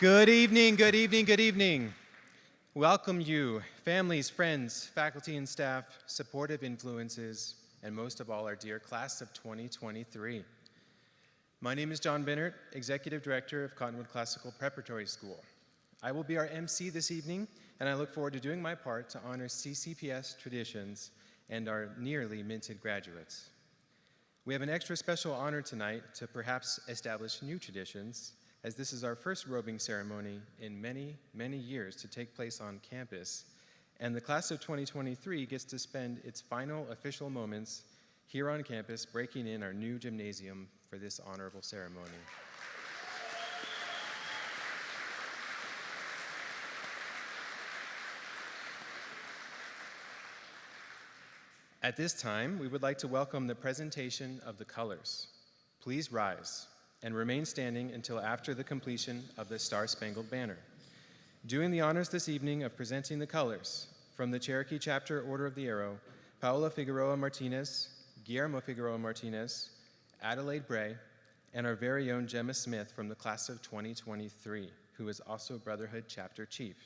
Good evening, good evening, good evening. Welcome you, families, friends, faculty and staff, supportive influences, and most of all, our dear class of 2023. My name is John Binnert, Executive Director of Cottonwood Classical Preparatory School. I will be our MC this evening, and I look forward to doing my part to honor CCPS traditions and our nearly minted graduates. We have an extra special honor tonight to perhaps establish new traditions, as this is our first robing ceremony in many, many years to take place on campus, and the class of 2023 gets to spend its final official moments here on campus breaking in our new gymnasium for this honorable ceremony. At this time, we would like to welcome the presentation of the colors. Please rise and remain standing until after the completion of the Star-Spangled Banner. Doing the honors this evening of presenting the colors from the Cherokee Chapter Order of the Arrow, Paola Figueroa Martinez, Guillermo Figueroa Martinez, Adelaide Bray, and our very own Gemma Smith from the class of 2023, who is also Brotherhood Chapter Chief.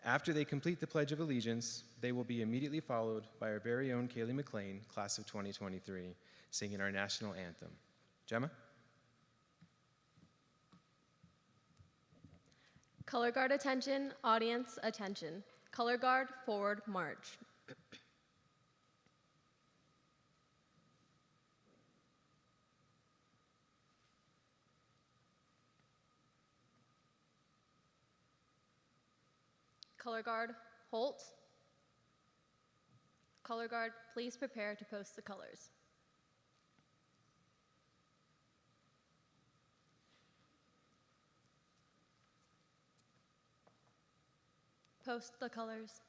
After they complete the Pledge of Allegiance, they will be immediately followed by our very own Kaylee McLean, class of 2023, singing our national anthem. Gemma? Color guard attention, audience attention. Color guard, forward march. Color guard, halt. Color guard, please prepare to post the colors. Post the colors.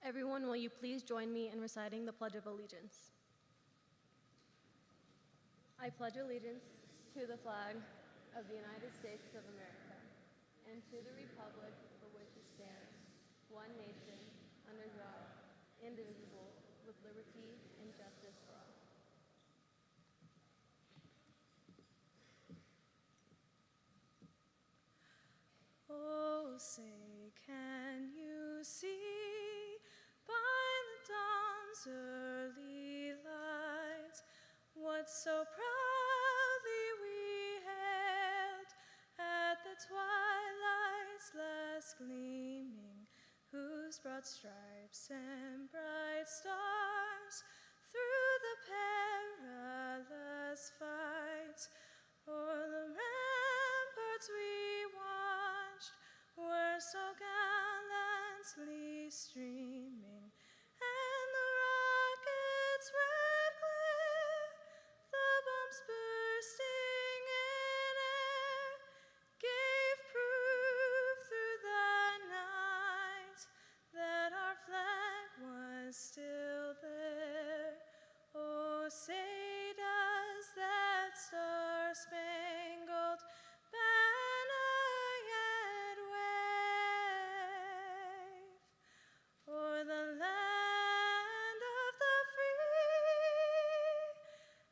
Everyone, will you please join me in reciting the Pledge of Allegiance? I pledge allegiance to the flag of the United States of America and to the republic for which it stands, one nation, under God, indivisible, with liberty and justice for all. Oh, say, can you see by the dawn's early light what so proudly we hailed at the twilight's last gleaming, whose broad stripes and bright stars through the perilous fight o'er the ramparts we watched were so gallantly streaming, and the rocket's red glare, the bombs bursting in air, gave proof through the night that our flag was still there. Oh, say does that star-spangled banner yet wave o'er the land of the free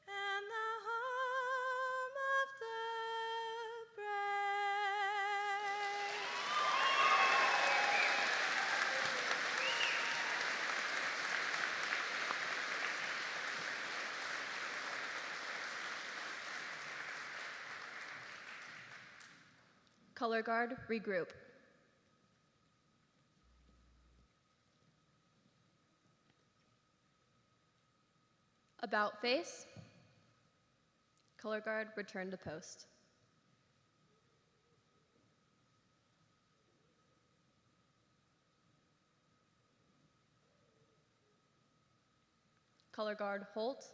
and the home of the brave? Color guard, regroup. About face. Color guard, return to post. Color guard, halt.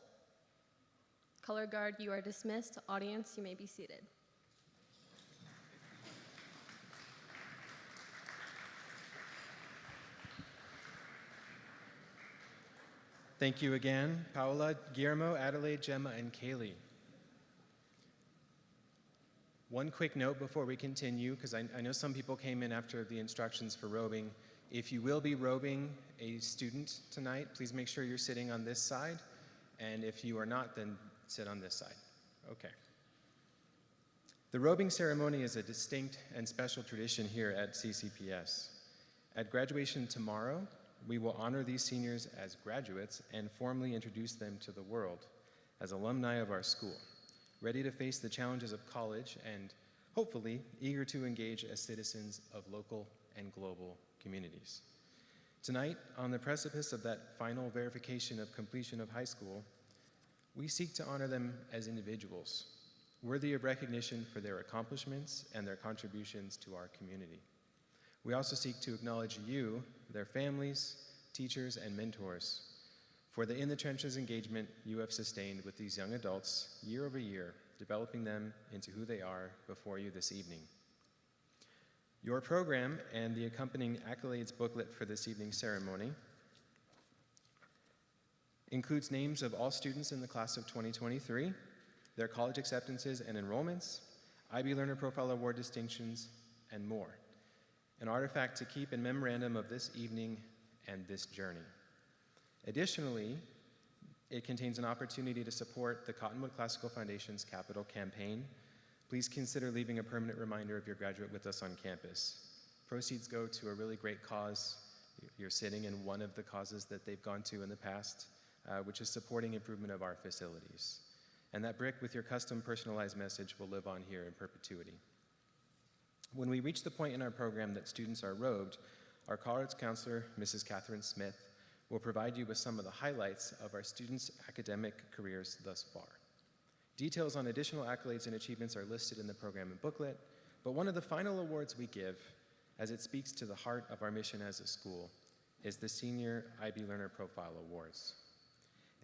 Color guard, you are dismissed. Audience, you may be seated. Thank you again, Paola, Guillermo, Adelaide, Gemma, and Kaylee. One quick note before we continue, because I know some people came in after the instructions for robing. If you will be robing a student tonight, please make sure you're sitting on this side. And if you are not, then sit on this side. Okay. The robing ceremony is a distinct and special tradition here at CCPS. At graduation tomorrow, we will honor these seniors as graduates and formally introduce them to the world as alumni of our school, ready to face the challenges of college and hopefully eager to engage as citizens of local and global communities. Tonight, on the precipice of that final verification of completion of high school, we seek to honor them as individuals, worthy of recognition for their accomplishments and their contributions to our community. We also seek to acknowledge you, their families, teachers, and mentors, for the in-the-trenches engagement you have sustained with these young adults year over year, developing them into who they are before you this evening. Your program and the accompanying accolades booklet for this evening's ceremony includes names of all students in the class of 2023, their college acceptances and enrollments, IB Learner Profile Award distinctions, and more. An artifact to keep in memorandum of this evening and this journey. Additionally, it contains an opportunity to support the Cottonwood Classical Foundation's capital campaign. Please consider leaving a permanent reminder of your graduate with us on campus. Proceeds go to a really great cause. You're sitting in one of the causes that they've gone to in the past, which is supporting improvement of our facilities. And that brick with your custom personalized message will live on here in perpetuity. When we reach the point in our program that students are robed, our college counselor, Mrs. Catherine Smith, will provide you with some of the highlights of our students' academic careers thus far. Details on additional accolades and achievements are listed in the program and booklet, but one of the final awards we give, as it speaks to the heart of our mission as a school, is the Senior IB Learner Profile Awards.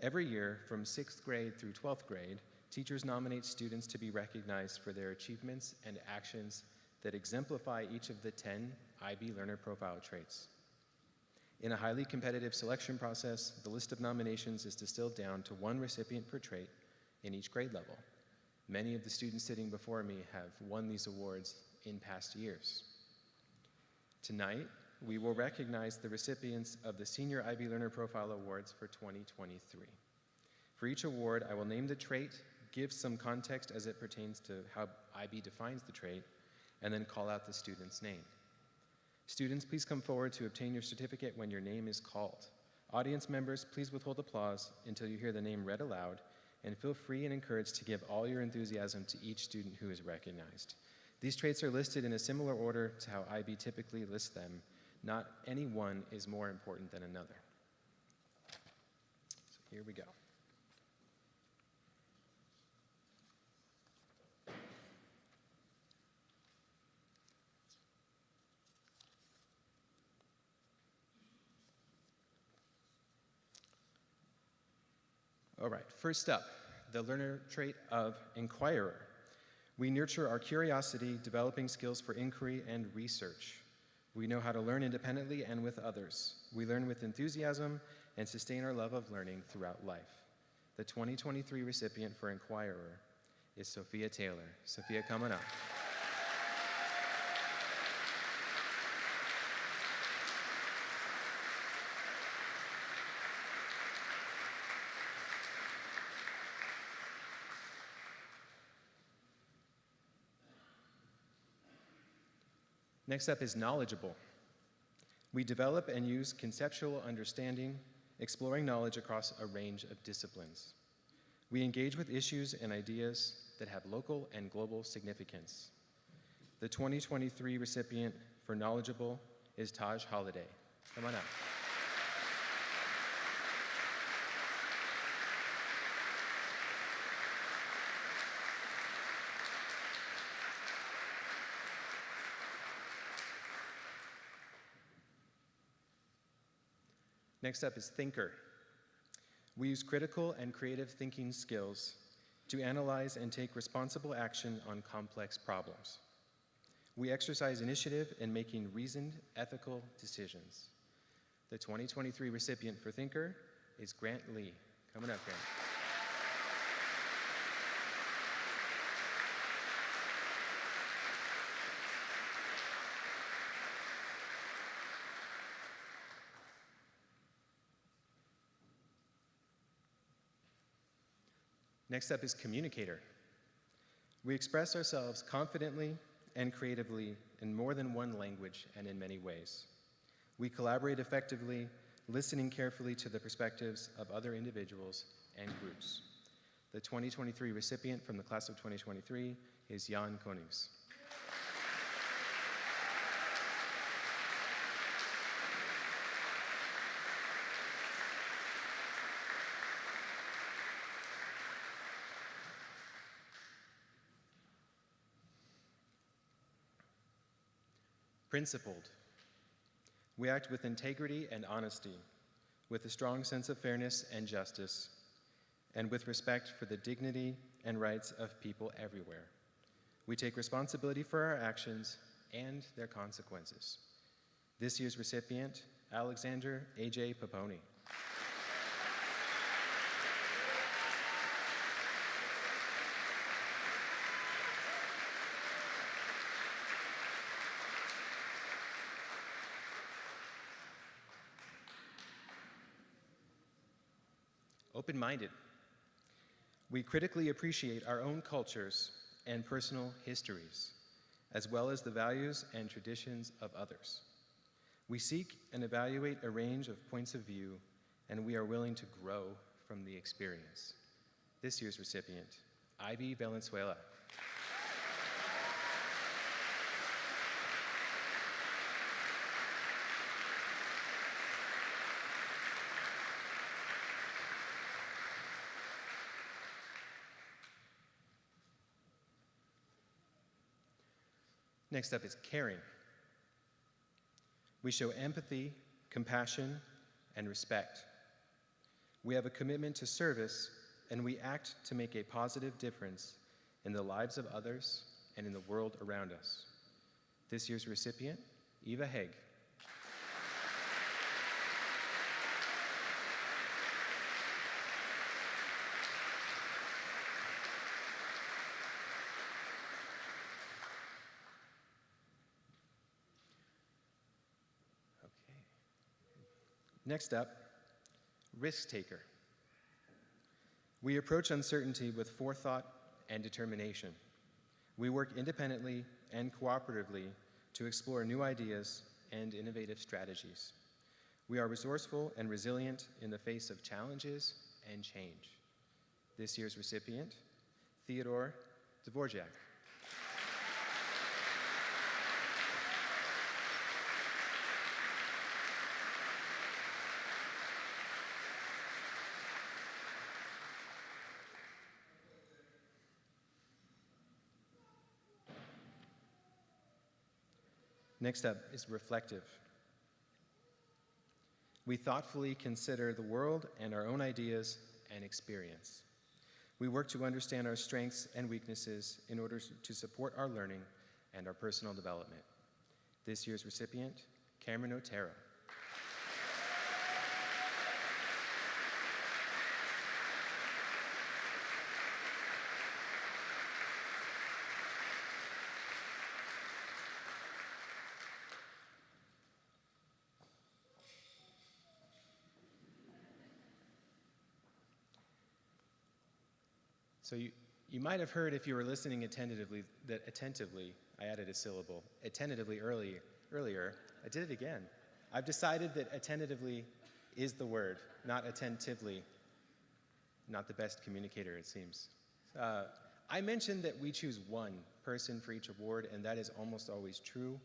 Every year, from 6th grade through 12th grade, teachers nominate students to be recognized for their achievements and actions that exemplify each of the 10 IB Learner Profile traits. In a highly competitive selection process, the list of nominations is distilled down to one recipient per trait in each grade level. Many of the students sitting before me have won these awards in past years. Tonight, we will recognize the recipients of the Senior IB Learner Profile Awards for 2023. For each award, I will name the trait, give some context as it pertains to how IB defines the trait, and then call out the student's name. Students, please come forward to obtain your certificate when your name is called. Audience members, please withhold applause until you hear the name read aloud, and feel free and encouraged to give all your enthusiasm to each student who is recognized. These traits are listed in a similar order to how IB typically lists them. Not any one is more important than another. So here we go. All right, first up, the learner trait of inquirer. We nurture our curiosity, developing skills for inquiry and research. We know how to learn independently and with others. We learn with enthusiasm and sustain our love of learning throughout life. The 2023 recipient for inquirer is Sophia Taylor. Sophia, coming up. Next up is knowledgeable. We develop and use conceptual understanding, exploring knowledge across a range of disciplines. We engage with issues and ideas that have local and global significance. The 2023 recipient for knowledgeable is Taj Holiday. Come on up. Next up is thinker. We use critical and creative thinking skills to analyze and take responsible action on complex problems. We exercise initiative in making reasoned, ethical decisions. The 2023 recipient for thinker is Grant Lee. Coming up, Grant. Next up is communicator. We express ourselves confidently and creatively in more than one language and in many ways. We collaborate effectively, listening carefully to the perspectives of other individuals and groups. The 2023 recipient from the class of 2023 is Jan Konings. Principled. We act with integrity and honesty, with a strong sense of fairness and justice, and with respect for the dignity and rights of people everywhere. We take responsibility for our actions and their consequences. This year's recipient, Alexander A.J. Paponi. Open-minded. We critically appreciate our own cultures and personal histories, as well as the values and traditions of others. We seek and evaluate a range of points of view, and we are willing to grow from the experience. This year's recipient, Ivy Valenzuela. Next up is caring. We show empathy, compassion, and respect. We have a commitment to service, and we act to make a positive difference in the lives of others and in the world around us. This year's recipient, Eva Haig. Next up, risk taker. We approach uncertainty with forethought and determination. We work independently and cooperatively to explore new ideas and innovative strategies. We are resourceful and resilient in the face of challenges and change. This year's recipient, Theodore Dvorak. Next up is reflective. We thoughtfully consider the world and our own ideas and experience. We work to understand our strengths and weaknesses in order to support our learning and our personal development. This year's recipient, Cameron Otero. So you might have heard if you were listening attentively, I added a syllable, attentively earlier. I did it again. I've decided that attentively is the word, not attentively. Not the best communicator, it seems. I mentioned that we choose one person for each award, and that is almost always true.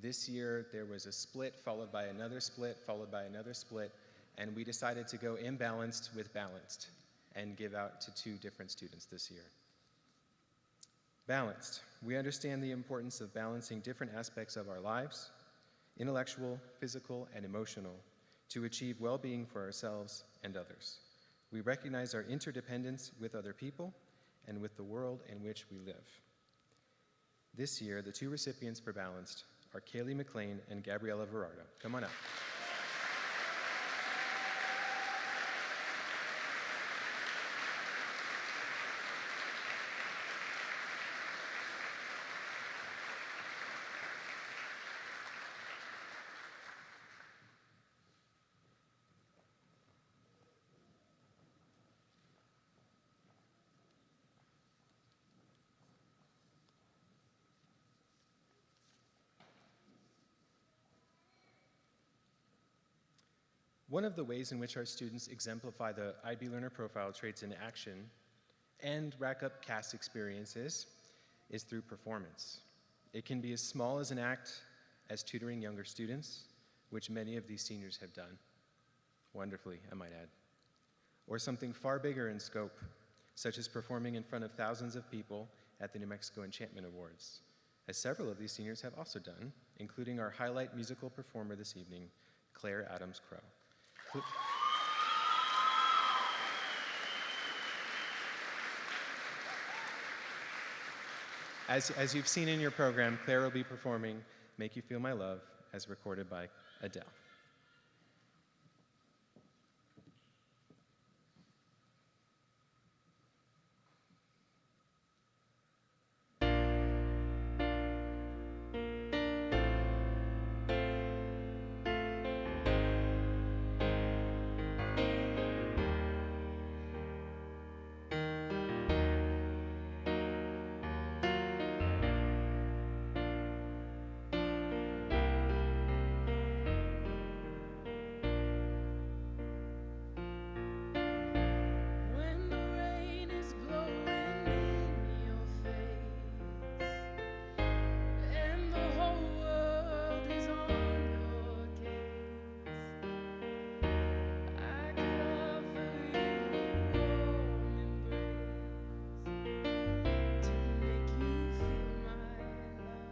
This year, there was a split, followed by another split, followed by another split, and we decided to go imbalanced with balanced and give out to two different students this year. Balanced. We understand the importance of balancing different aspects of our lives, intellectual, physical, and emotional, to achieve well-being for ourselves and others. We recognize our interdependence with other people and with the world in which we live. This year, the two recipients for Balanced are Kaylee McLean and Gabriella Verardo. Come on up. One of the ways in which our students exemplify the IB Learner Profile traits in action and rack up CAS experiences is through performance. It can be as small as an act as tutoring younger students, which many of these seniors have done, wonderfully, I might add, or something far bigger in scope, such as performing in front of thousands of people at the New Mexico Enchantment Awards, as several of these seniors have also done, including our highlight musical performer this evening, Claire Adams-Crowe. As you've seen in your program, Claire will be performing Make You Feel My Love, as recorded by Adele. When the rain is blowing in your face and the whole world is on your case, I could offer you a warm embrace to make you feel my love.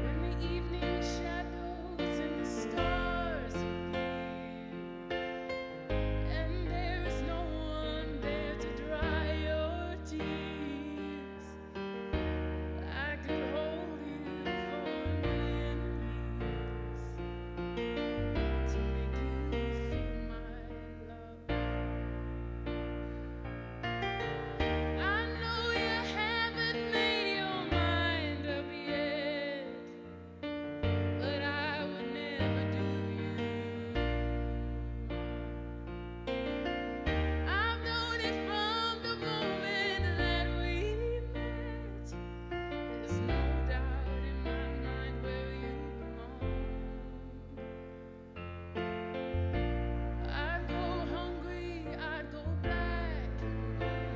When the evening shadows and the stars appear, and there is no one there to dry your tears, I could hold you for a million years to make you feel my love. I know you haven't made your mind up yet, but I would never do you wrong. I've known it from the moment that we met. There's no doubt in my mind where you belong. I'd go hungry, I'd go black and white,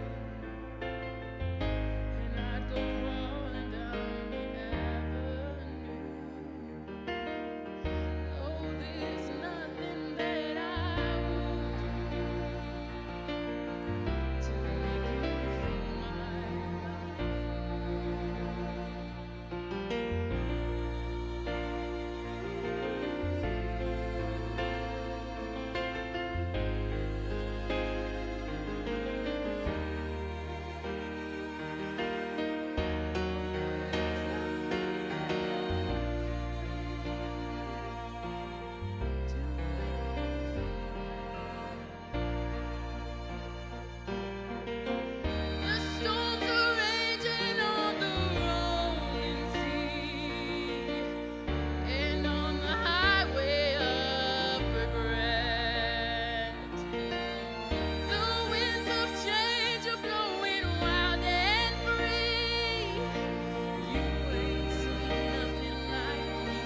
and I'd go crawling down the avenue. Oh, there's nothing that I won't do to make you feel my The storms are raging on the rolling sea and on the highway of regret. The winds of change are blowing wild and free. You ain't seen nothing like me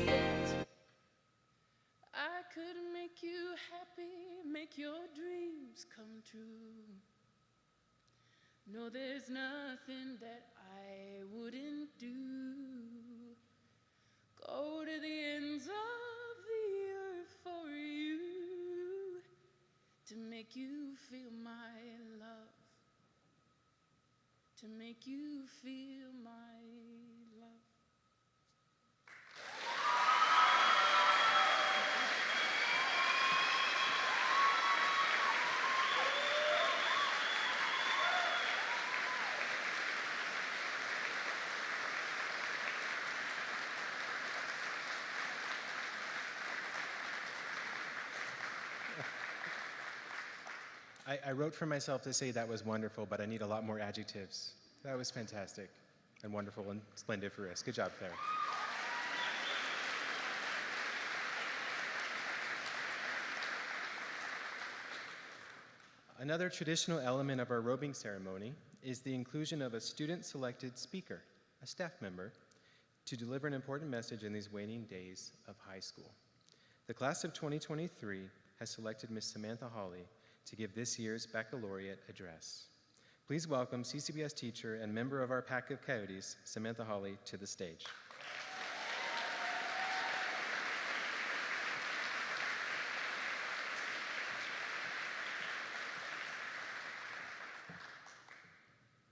yet. I could make you happy, make your dreams come true. No, there's nothing that I wouldn't do. Go to the ends of the earth for you to make you feel my love, to make you feel my love. I wrote for myself to say that was wonderful, but I need a lot more adjectives. That was fantastic and wonderful and splendiferous. Good job, Claire. Another traditional element of our robing ceremony is the inclusion of a student-selected speaker, a staff member, to deliver an important message in these waning days of high school. The class of 2023 has selected Ms. Samantha Hawley to give this year's baccalaureate address. Please welcome CCBS teacher and member of our pack of coyotes, Samantha Hawley, to the stage.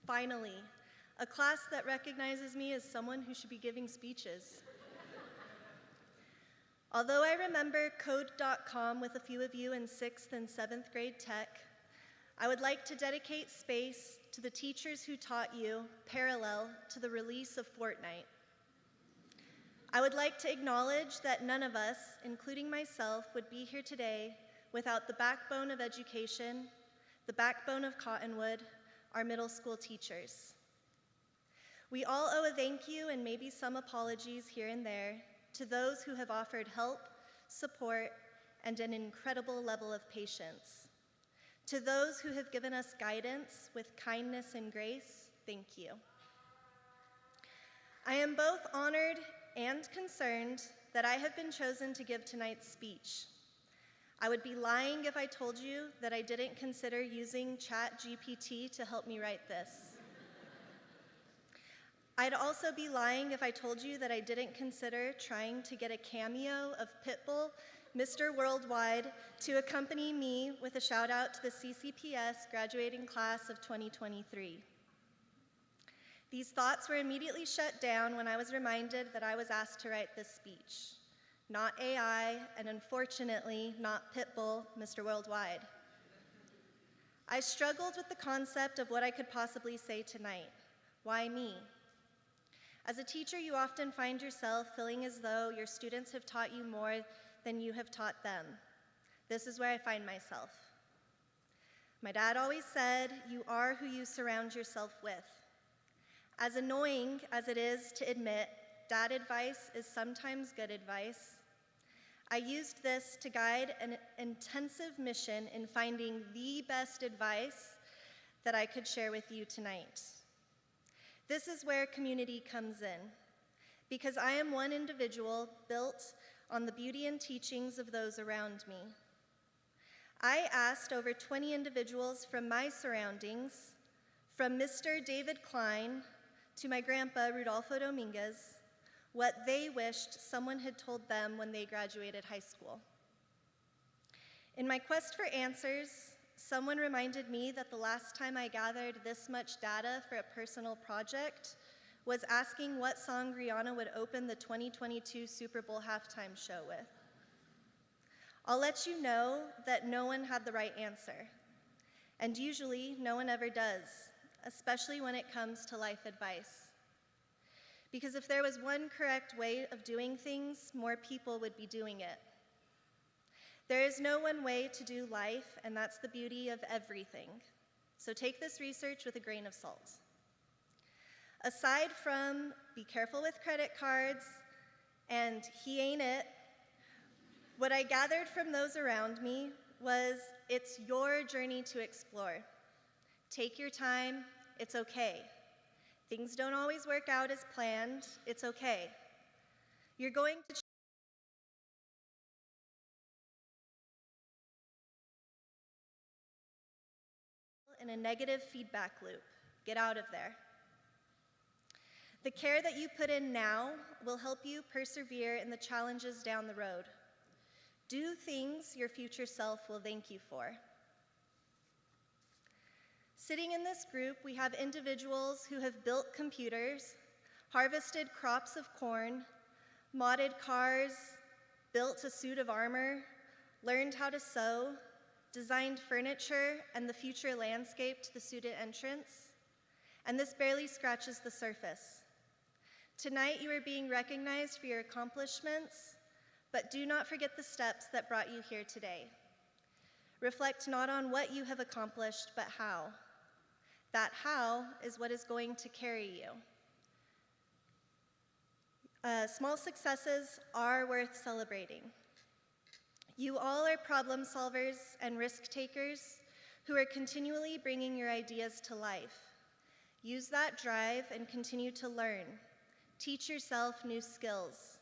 Finally, a class that recognizes me as someone who should be giving speeches. Although I remember code.com with a few of you in 6th and 7th grade tech, I would like to dedicate space to the teachers who taught you parallel to the release of Fortnite. I would like to acknowledge that none of us, including myself, would be here today without the backbone of education, the backbone of Cottonwood, our middle school teachers. We all owe a thank you and maybe some apologies here and there to those who have offered help, support, and an incredible level of patience. To those who have given us guidance with kindness and grace, thank you. I am both honored and concerned that I have been chosen to give tonight's speech. I would be lying if I told you that I didn't consider using ChatGPT to help me write this. I'd also be lying if I told you that I didn't consider trying to get a cameo of Pitbull, Mr. Worldwide, to accompany me with a shout out to the CCPS graduating class of 2023. These thoughts were immediately shut down when I was reminded that I was asked to write this speech. Not AI, and unfortunately, not Pitbull, Mr. Worldwide. I struggled with the concept of what I could possibly say tonight. Why me? As a teacher, you often find yourself feeling as though your students have taught you more than you have taught them. This is where I find myself. My dad always said, "You are who you surround yourself with." As annoying as it is to admit, dad advice is sometimes good advice. I used this to guide an intensive mission in finding the best advice that I could share with you tonight. This is where community comes in, because I am one individual built on the beauty and teachings of those around me. I asked over 20 individuals from my surroundings, from Mr. David Klein to my grandpa, Rudolfo Dominguez, what they wished someone had told them when they graduated high school. In my quest for answers, someone reminded me that the last time I gathered this much data for a personal project was asking what song Rihanna would open the 2022 Super Bowl halftime show with. I'll let you know that no one had the right answer, and usually no one ever does, especially when it comes to life advice. Because if there was one correct way of doing things, more people would be doing it. There is no one way to do life, and that's the beauty of everything. So take this research with a grain of salt. Aside from be careful with credit cards and he ain't it, what I gathered from those around me was it's your journey to explore. Take your time, it's okay. Things don't always work out as planned, it's okay. You're going to in a negative feedback loop. Get out of there. The care that you put in now will help you persevere in the challenges down the road. Do things your future self will thank you for. Sitting in this group, we have individuals who have built computers, harvested crops of corn, modded cars, built a suit of armor, learned how to sew, designed furniture and the future landscape to the student entrance, and this barely scratches the surface. Tonight you are being recognized for your accomplishments, but do not forget the steps that brought you here today. Reflect not on what you have accomplished, but how. That how is what is going to carry you. Small successes are worth celebrating. You all are problem solvers and risk takers who are continually bringing your ideas to life. Use that drive and continue to learn. Teach yourself new skills.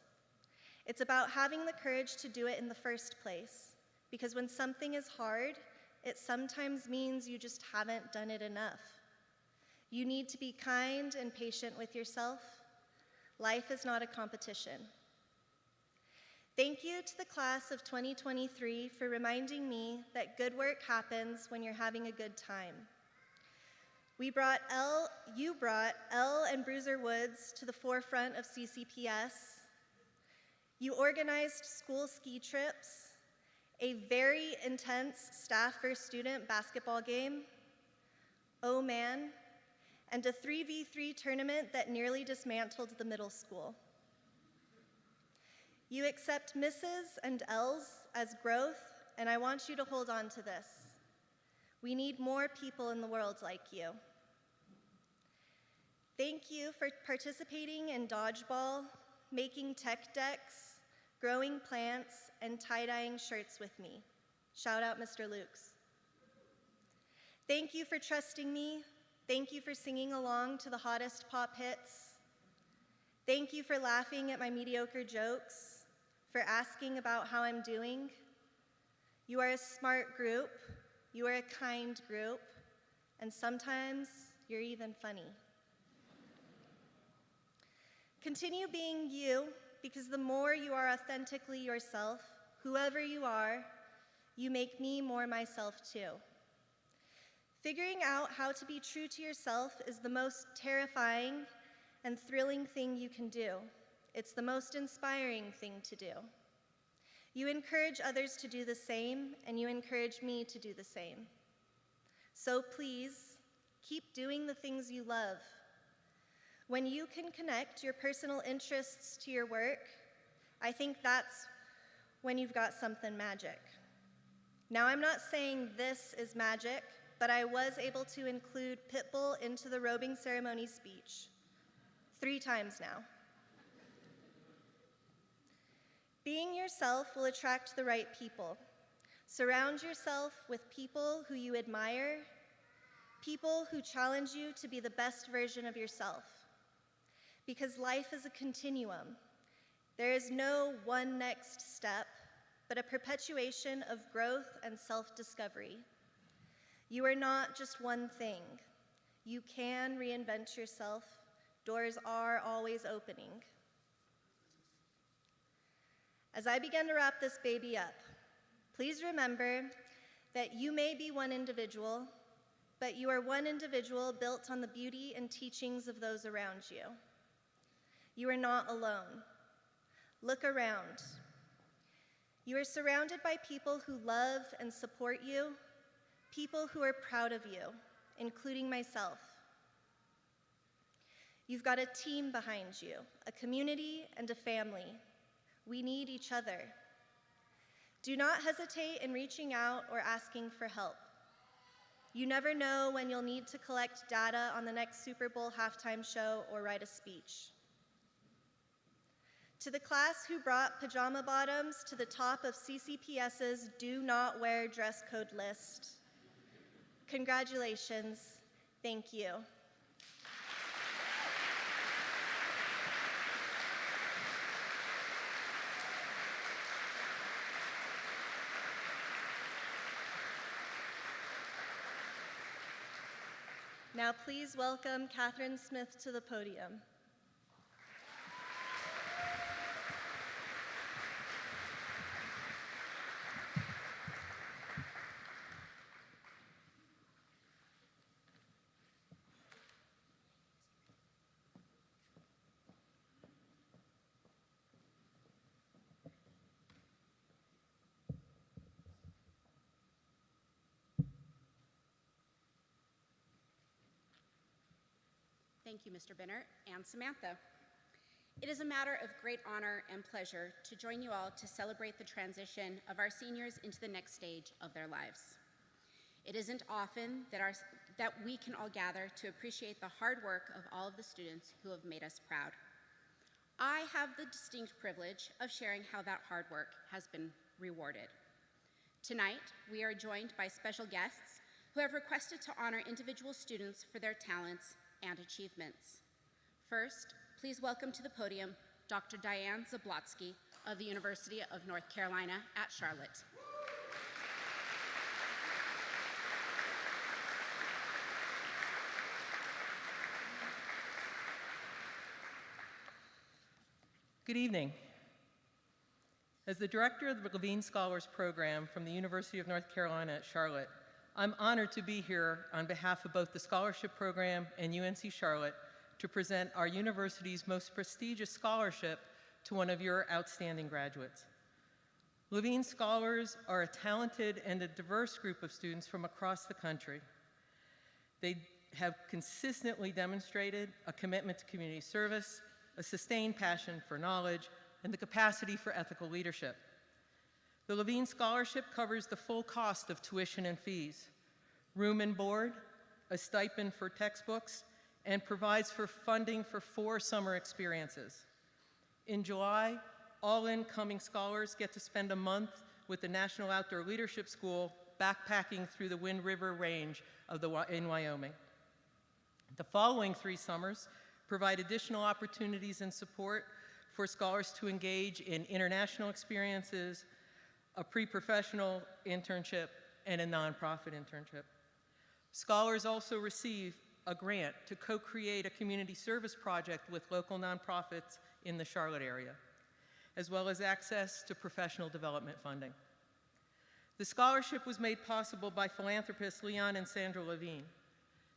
It's about having the courage to do it in the first place, because when something is hard, it sometimes means you just haven't done it enough. You need to be kind and patient with yourself. Life is not a competition. Thank you to the class of 2023 for reminding me that good work happens when you're having a good time. You brought Elle and Bruiser Woods to the forefront of CCPS. You organized school ski trips, a very intense staff versus student basketball game, oh man, and a 3v3 tournament that nearly dismantled the middle school. You accept Mrs. and L's as growth, and I want you to hold on to this. We need more people in the world like you. Thank you for participating in dodgeball, making tech decks, growing plants, and tie-dyeing shirts with me. Shout out Mr. Lukes. Thank you for trusting me. Thank you for singing along to the hottest pop hits. Thank you for laughing at my mediocre jokes, for asking about how I'm doing. You are a smart group, you are a kind group, and sometimes you're even funny. Continue being you, because the more you are authentically yourself, whoever you are, you make me more myself too. Figuring out how to be true to yourself is the most terrifying and thrilling thing you can do. It's the most inspiring thing to do. You encourage others to do the same, and you encourage me to do the same. So please, keep doing the things you love. When you can connect your personal interests to your work, I think that's when you've got something magic. Now, I'm not saying this is magic, but I was able to include Pitbull into the robing ceremony speech 3 times now. Being yourself will attract the right people. Surround yourself with people who you admire, people who challenge you to be the best version of yourself. Because life is a continuum. There is no one next step, but a perpetuation of growth and self-discovery. You are not just one thing. You can reinvent yourself. Doors are always opening. As I begin to wrap this baby up, please remember that you may be one individual, but you are one individual built on the beauty and teachings of those around you. You are not alone. Look around. You are surrounded by people who love and support you, people who are proud of you, including myself. You've got a team behind you, a community and a family. We need each other. Do not hesitate in reaching out or asking for help. You never know when you'll need to collect data on the next Super Bowl halftime show or write a speech. To the class who brought pajama bottoms to the top of CCPS's Do Not Wear Dress Code list, congratulations, thank you. Now please welcome Catherine Smith to the podium. Thank you, Mr. Binnert and Samantha. It is a matter of great honor and pleasure to join you all to celebrate the transition of our seniors into the next stage of their lives. It isn't often that we can all gather to appreciate the hard work of all of the students who have made us proud. I have the distinct privilege of sharing how that hard work has been rewarded. Tonight, we are joined by special guests who have requested to honor individual students for their talents and achievements. First, please welcome to the podium Dr. Diane Zablotsky of the University of North Carolina at Charlotte. Good evening. As the director of the Levine Scholars Program from the University of North Carolina at Charlotte, I'm honored to be here on behalf of both the Scholarship Program and UNC Charlotte to present our university's most prestigious scholarship to one of your outstanding graduates. Levine Scholars are a talented and a diverse group of students from across the country. They have consistently demonstrated a commitment to community service, a sustained passion for knowledge, and the capacity for ethical leadership. The Levine Scholarship covers the full cost of tuition and fees, room and board, a stipend for textbooks, and provides for funding for 4 summer experiences. In July, all incoming scholars get to spend a month with the National Outdoor Leadership School backpacking through the Wind River Range in Wyoming. The following 3 summers provide additional opportunities and support for scholars to engage in international experiences, a pre-professional internship, and a nonprofit internship. Scholars also receive a grant to co-create a community service project with local nonprofits in the Charlotte area, as well as access to professional development funding. The scholarship was made possible by philanthropists Leon and Sandra Levine.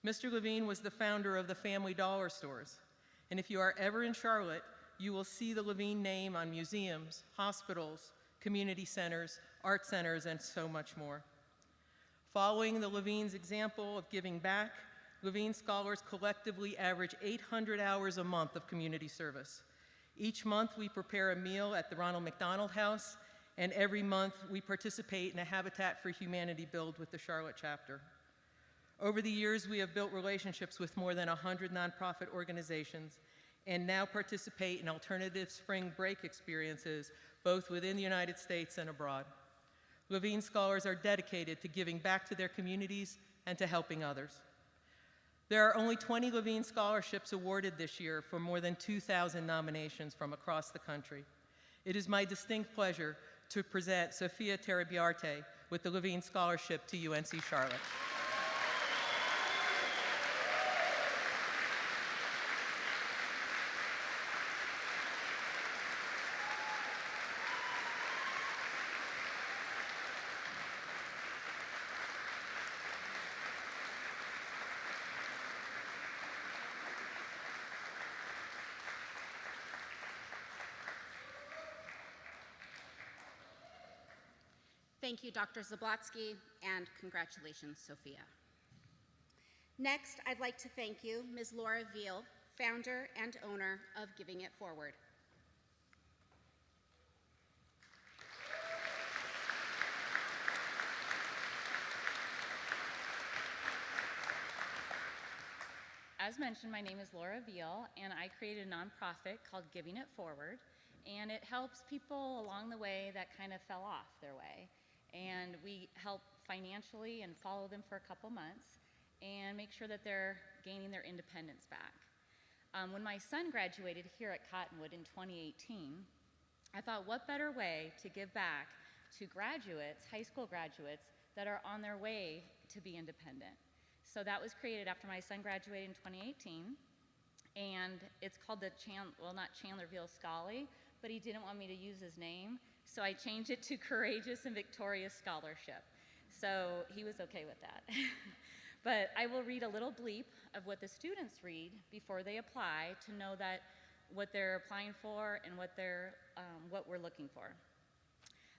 Mr. Levine was the founder of the Family Dollar Stores, and if you are ever in Charlotte, you will see the Levine name on museums, hospitals, community centers, art centers, and so much more. Following the Levine's example of giving back, Levine scholars collectively average 800 hours a month of community service. Each month, we prepare a meal at the Ronald McDonald House, and every month, we participate in a Habitat for Humanity build with the Charlotte chapter. Over the years, we have built relationships with more than 100 nonprofit organizations and now participate in alternative spring break experiences both within the United States and abroad. Levine scholars are dedicated to giving back to their communities and to helping others. There are only 20 Levine scholarships awarded this year for more than 2,000 nominations from across the country. It is my distinct pleasure to present Sophia Terabiarte with the Levine Scholarship to UNC Charlotte. Thank you, Dr. Zablotsky, and congratulations, Sophia. Next, I'd like to thank you, Ms. Laura Veal, founder and owner of Giving It Forward. As mentioned, my name is Laura Veal, and I created a nonprofit called Giving It Forward, and it helps people along the way that kind of fell off their way. And we help financially and follow them for a couple months and make sure that they're gaining their independence back. When my son graduated here at Cottonwood in 2018, I thought, what better way to give back to graduates, high school graduates, that are on their way to be independent. So that was created after my son graduated in 2018, and it's called the not Chandler Veal Scully, but he didn't want me to use his name, so I changed it to Courageous and Victorious Scholarship. So he was okay with that. But I will read a little bleep of what the students read before they apply to know that what they're applying for and what we're looking for.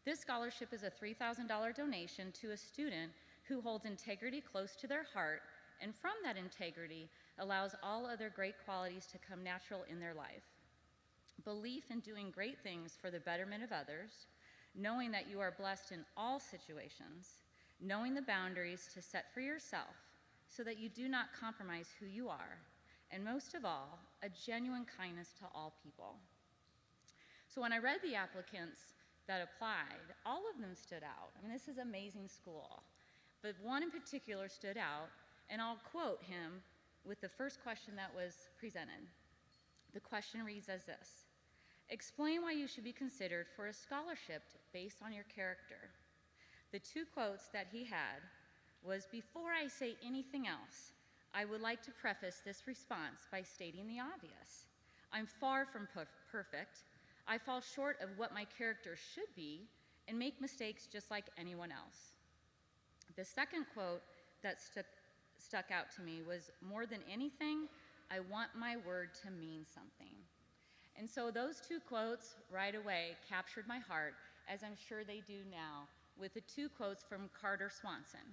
This scholarship is a $3,000 donation to a student who holds integrity close to their heart, and from that integrity allows all other great qualities to come natural in their life. Belief in doing great things for the betterment of others, knowing that you are blessed in all situations, knowing the boundaries to set for yourself so that you do not compromise who you are, and most of all, a genuine kindness to all people. So when I read the applicants that applied, all of them stood out. I mean, this is an amazing school. But one in particular stood out, and I'll quote him with the first question that was presented. The question reads as this: explain why you should be considered for a scholarship based on your character. The two quotes that he had was, before I say anything else, I would like to preface this response by stating the obvious. I'm far from perfect. I fall short of what my character should be and make mistakes just like anyone else. The second quote that stuck out to me was, more than anything, I want my word to mean something. And so those two quotes right away captured my heart, as I'm sure they do now, with the two quotes from Carter Swanson.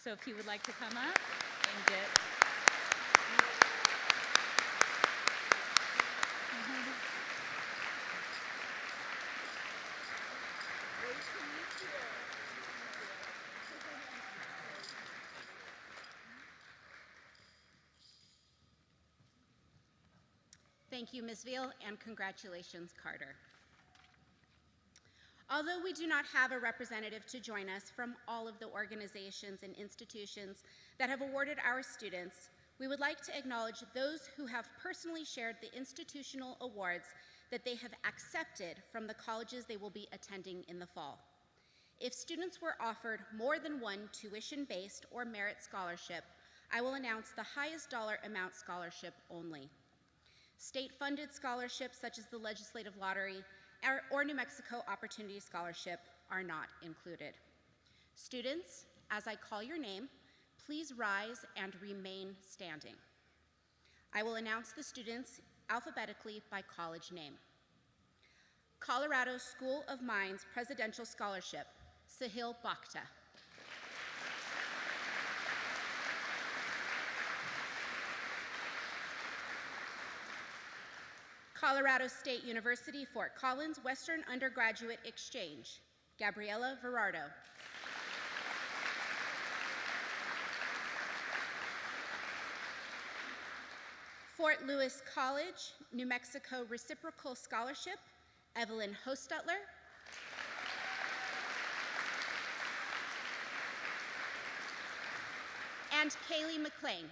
So if he would like to come up and get... Thank you, Ms. Veal, and congratulations, Carter. Although we do not have a representative to join us from all of the organizations and institutions that have awarded our students, we would like to acknowledge those who have personally shared the institutional awards that they have accepted from the colleges they will be attending in the fall. If students were offered more than one tuition-based or merit scholarship, I will announce the highest dollar amount scholarship only. State-funded scholarships such as the Legislative Lottery or New Mexico Opportunity Scholarship are not included. Students, as I call your name, please rise and remain standing. I will announce the students alphabetically by college name. Colorado School of Mines Presidential Scholarship, Sahil Bakhta. Colorado State University, Fort Collins Western Undergraduate Exchange, Gabriela Verardo. Fort Lewis College, New Mexico Reciprocal Scholarship, Evelyn Hostutler. And Kaylee McClain.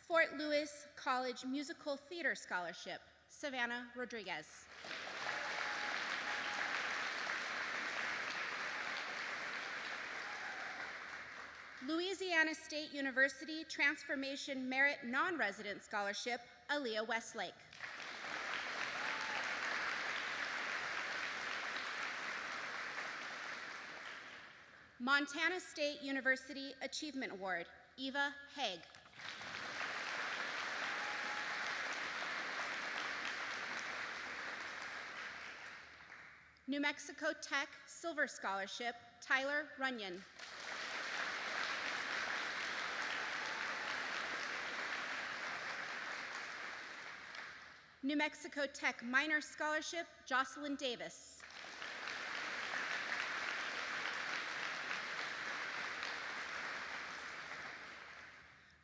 Fort Lewis College Musical Theater Scholarship, Savannah Rodriguez. Louisiana State University Transformation Merit Non-Resident Scholarship, Aaliyah Westlake. Montana State University Achievement Award, Eva Haig. New Mexico Tech Silver Scholarship, Tyler Runyon. New Mexico Tech Minor Scholarship, Jocelyn Davis.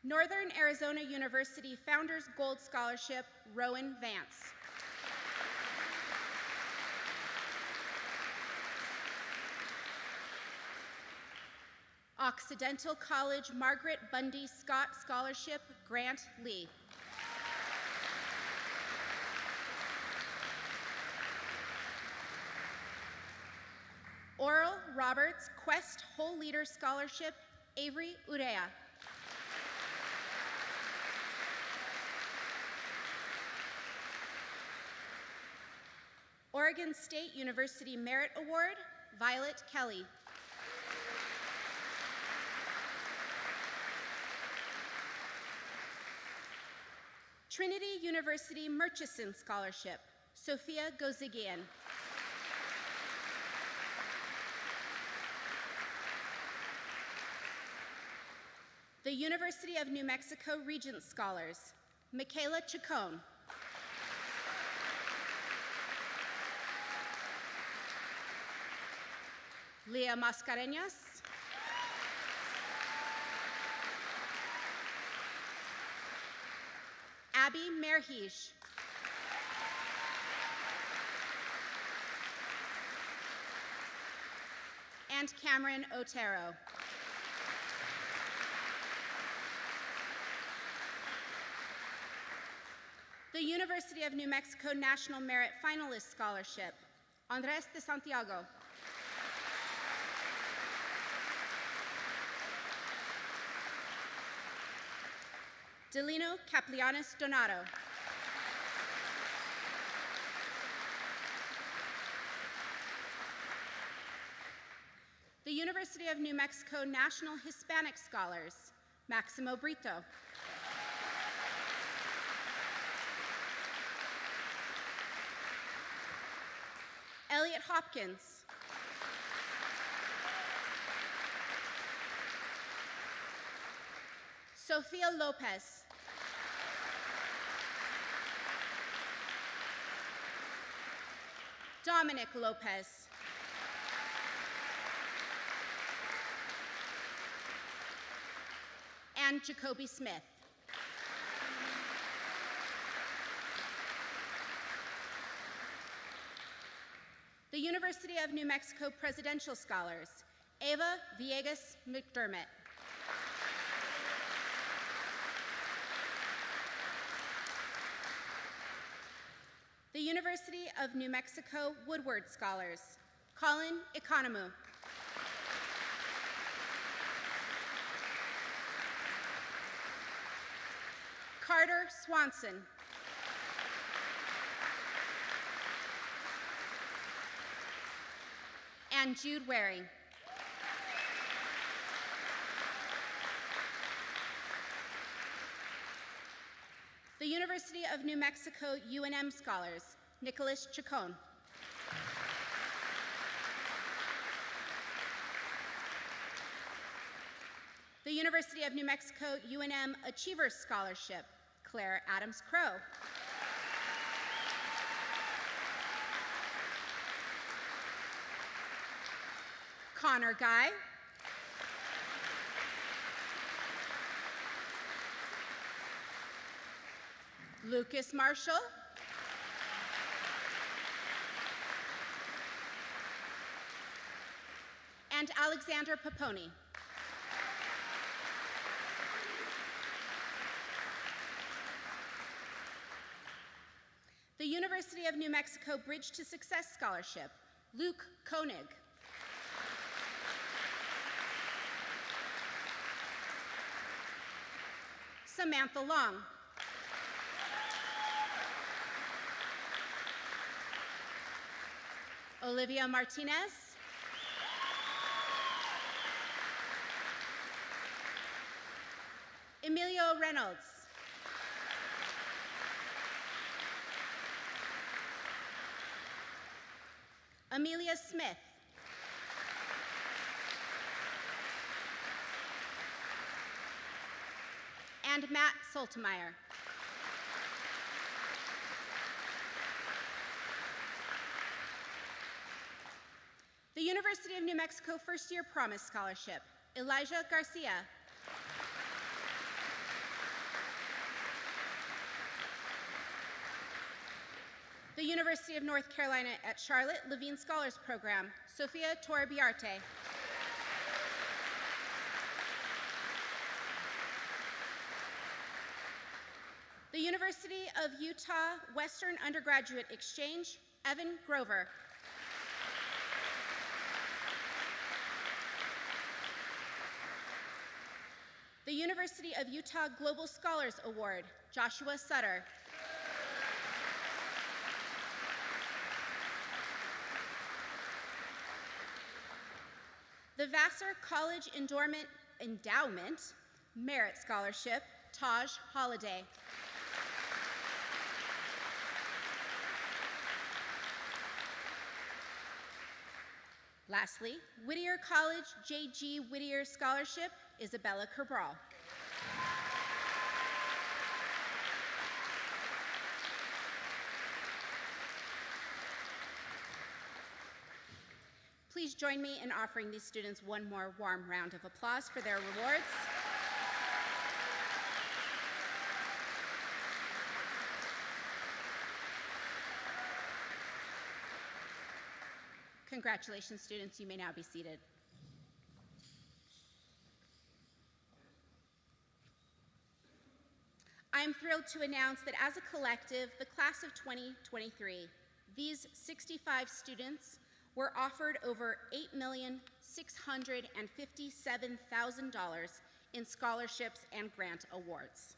Northern Arizona University Founders Gold Scholarship, Rowan Vance. Occidental College Margaret Bundy Scott Scholarship, Grant Lee. Oral Roberts Quest Whole Leader Scholarship, Avery Urea. Oregon State University Merit Award, Violet Kelly. Trinity University Murchison Scholarship, Sophia Gozigian. The University of New Mexico Regents Scholars, Michaela Chacon. Leah Mascareñas. Abby Merhish. And Cameron Otero. The University of New Mexico National Merit Finalist Scholarship, Andres de Santiago. Delino Caplianis Donato. The University of New Mexico National Hispanic Scholars, Maximo Brito. Elliot Hopkins. Sofia Lopez. Dominic Lopez. And Jacoby Smith. The University of New Mexico Presidential Scholars, Ava Villegas McDermott. The University of New Mexico Woodward Scholars, Colin Economou. Carter Swanson. And Jude Waring. The University of New Mexico UNM Scholars, Nicholas Chacon. The University of New Mexico UNM Achievers Scholarship, Claire Adams Crow. Connor Guy. Lucas Marshall. And Alexander Paponi. The University of New Mexico Bridge to Success Scholarship, Luke Koenig. Samantha Long. Olivia Martinez. Emilio Reynolds. Amelia Smith. And Matt Soltemeyer. The University of New Mexico First Year Promise Scholarship, Elijah Garcia. The University of North Carolina at Charlotte Levine Scholars Program, Sofia Torrebiarte. The University of Utah Western Undergraduate Exchange, Evan Grover. The University of Utah Global Scholars Award, Joshua Sutter. The Vassar College Endowment Merit Scholarship, Taj Holiday. Lastly, Whittier College J.G. Whittier Scholarship, Isabella Cabral. Please join me in offering these students one more warm round of applause for their rewards. Congratulations, students. You may now be seated. I am thrilled to announce that as a collective, the class of 2023, these 65 students were offered over $8,657,000 in scholarships and grant awards.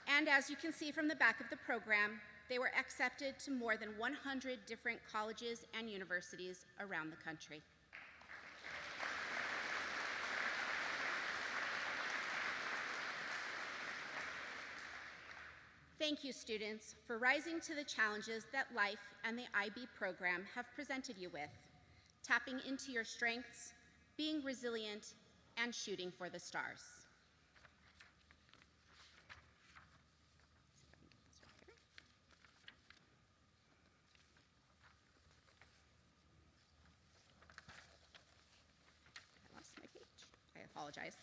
And as you can see from the back of the program, they were accepted to more than 100 different colleges and universities around the country. Thank you, students, for rising to the challenges that life and the IB program have presented you with, tapping into your strengths, being resilient, and shooting for the stars. I lost my page. I apologize.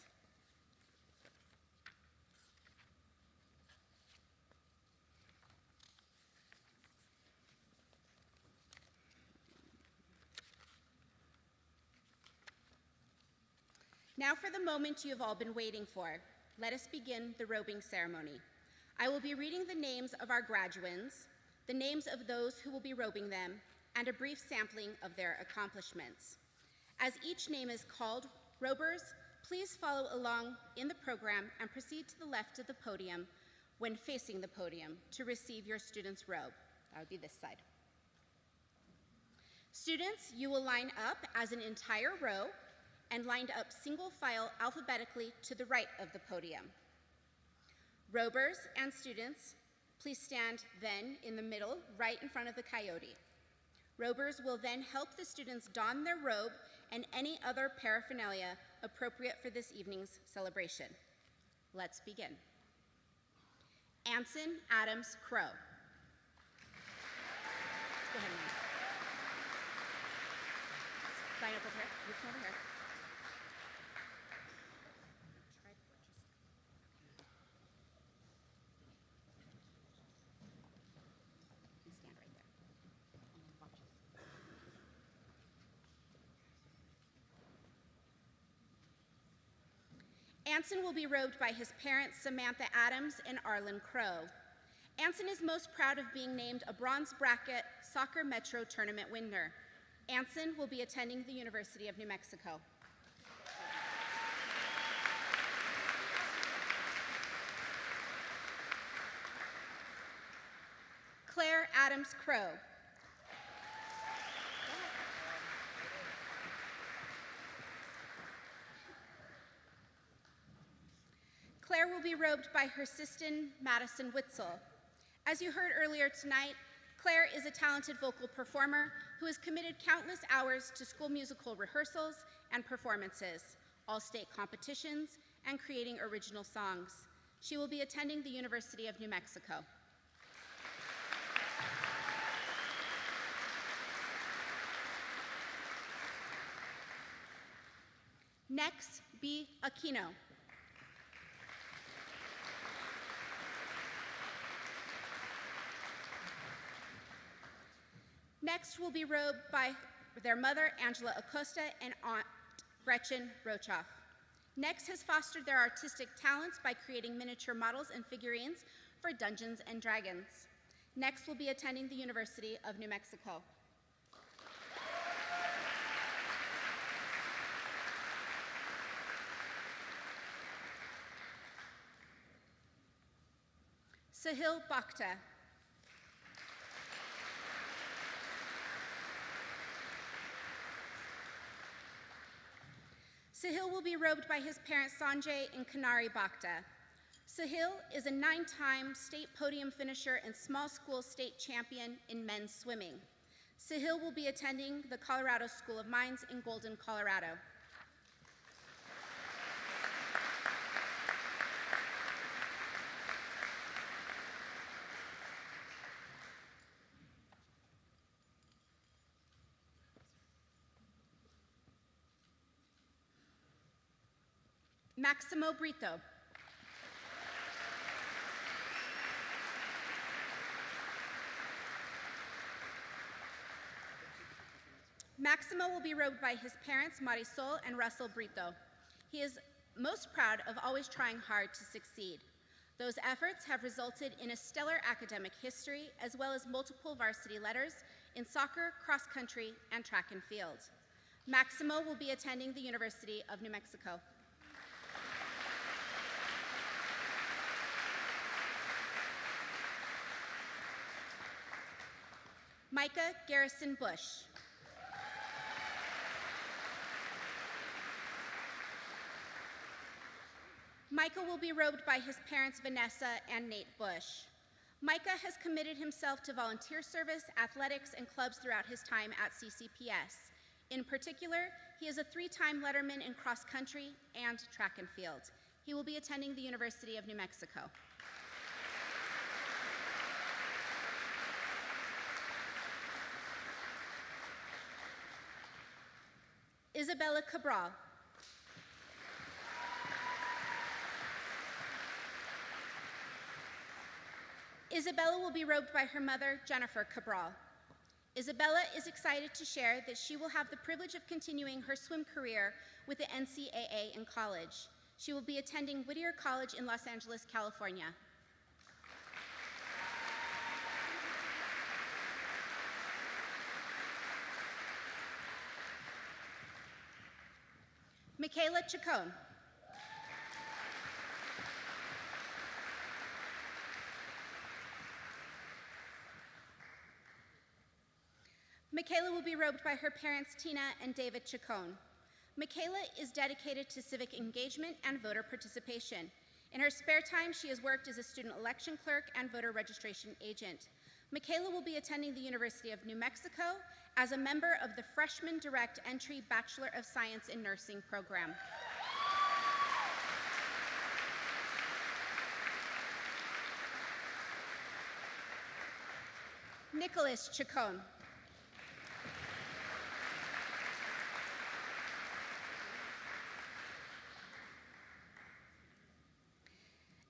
Now for the moment you have all been waiting for. Let us begin the robing ceremony. I will be reading the names of our graduands, the names of those who will be robing them, and a brief sampling of their accomplishments. As each name is called, robers, please follow along in the program and proceed to the left of the podium when facing the podium to receive your student's robe. That would be this side. Students, you will line up as an entire row and lined up single file alphabetically to the right of the podium. Robers and students, please stand then in the middle, right in front of the coyote. Robers will then help the students don their robe and any other paraphernalia appropriate for this evening's celebration. Let's begin. Anson Adams Crow. Let's go ahead and line up over here. You come over here. Stand right there. Watch this. Anson will be robed by his parents, Samantha Adams and Arlen Crow. Anson is most proud of being named a bronze bracket soccer metro tournament winner. Anson will be attending the University of New Mexico. Claire Adams Crow. Claire will be robed by her sister, Madison Witzel. As you heard earlier tonight, Claire is a talented vocal performer who has committed countless hours to school musical rehearsals and performances, all state competitions, and creating original songs. She will be attending the University of New Mexico. Next, B. Aquino. Next will be robed by their mother, Angela Acosta, and aunt, Gretchen Rochoff. Next has fostered their artistic talents by creating miniature models and figurines for Dungeons and Dragons. Next will be attending the University of New Mexico. Sahil Bakhta. Sahil will be robed by his parents Sanjay and Kanari Bakhta. Sahil is a 9-time state podium finisher and small school state champion in men's swimming. Sahil will be attending the Colorado School of Mines in Golden, Colorado. Maximo Brito. Maximo will be robed by his parents, Marisol and Russell Brito. He is most proud of always trying hard to succeed. Those efforts have resulted in a stellar academic history, as well as multiple varsity letters in soccer, cross country, and track and field. Maximo will be attending the University of New Mexico. Micah Garrison Bush. Micah will be robed by his parents, Vanessa and Nate Bush. Micah has committed himself to volunteer service, athletics, and clubs throughout his time at CCPS. In particular, he is a 3-time letterman in cross country and track and field. He will be attending the University of New Mexico. Isabella Cabral. Isabella will be robed by her mother, Jennifer Cabral. Isabella is excited to share that she will have the privilege of continuing her swim career with the NCAA in college. She will be attending Whittier College in Los Angeles, California. Michaela Chacon. Michaela will be robed by her parents, Tina and David Chacon. Michaela is dedicated to civic engagement and voter participation. In her spare time, she has worked as a student election clerk and voter registration agent. Michaela will be attending the University of New Mexico as a member of the Freshman Direct Entry Bachelor of Science in Nursing program. Nicholas Chacon.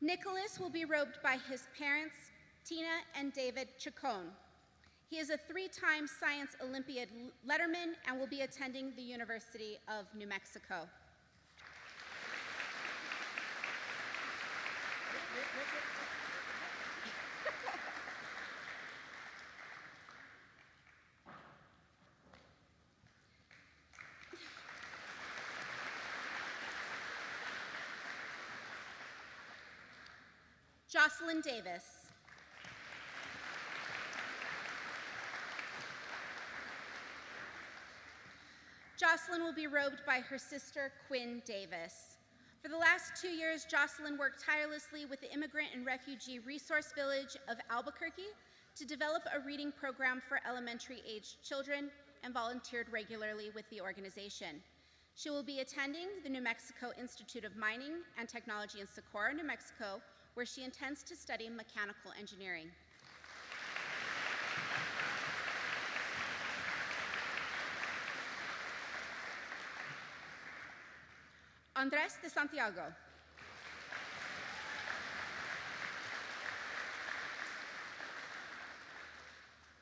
Nicholas will be robed by his parents, Tina and David Chacon. He is a 3-time Science Olympiad letterman and will be attending the University of New Mexico. Jocelyn Davis. Jocelyn will be robed by her sister, Quinn Davis. For the last 2 years, Jocelyn worked tirelessly with the Immigrant and Refugee Resource Village of Albuquerque to develop a reading program for elementary-aged children and volunteered regularly with the organization. She will be attending the New Mexico Institute of Mining and Technology in Socorro, New Mexico, where she intends to study mechanical engineering. Andres de Santiago.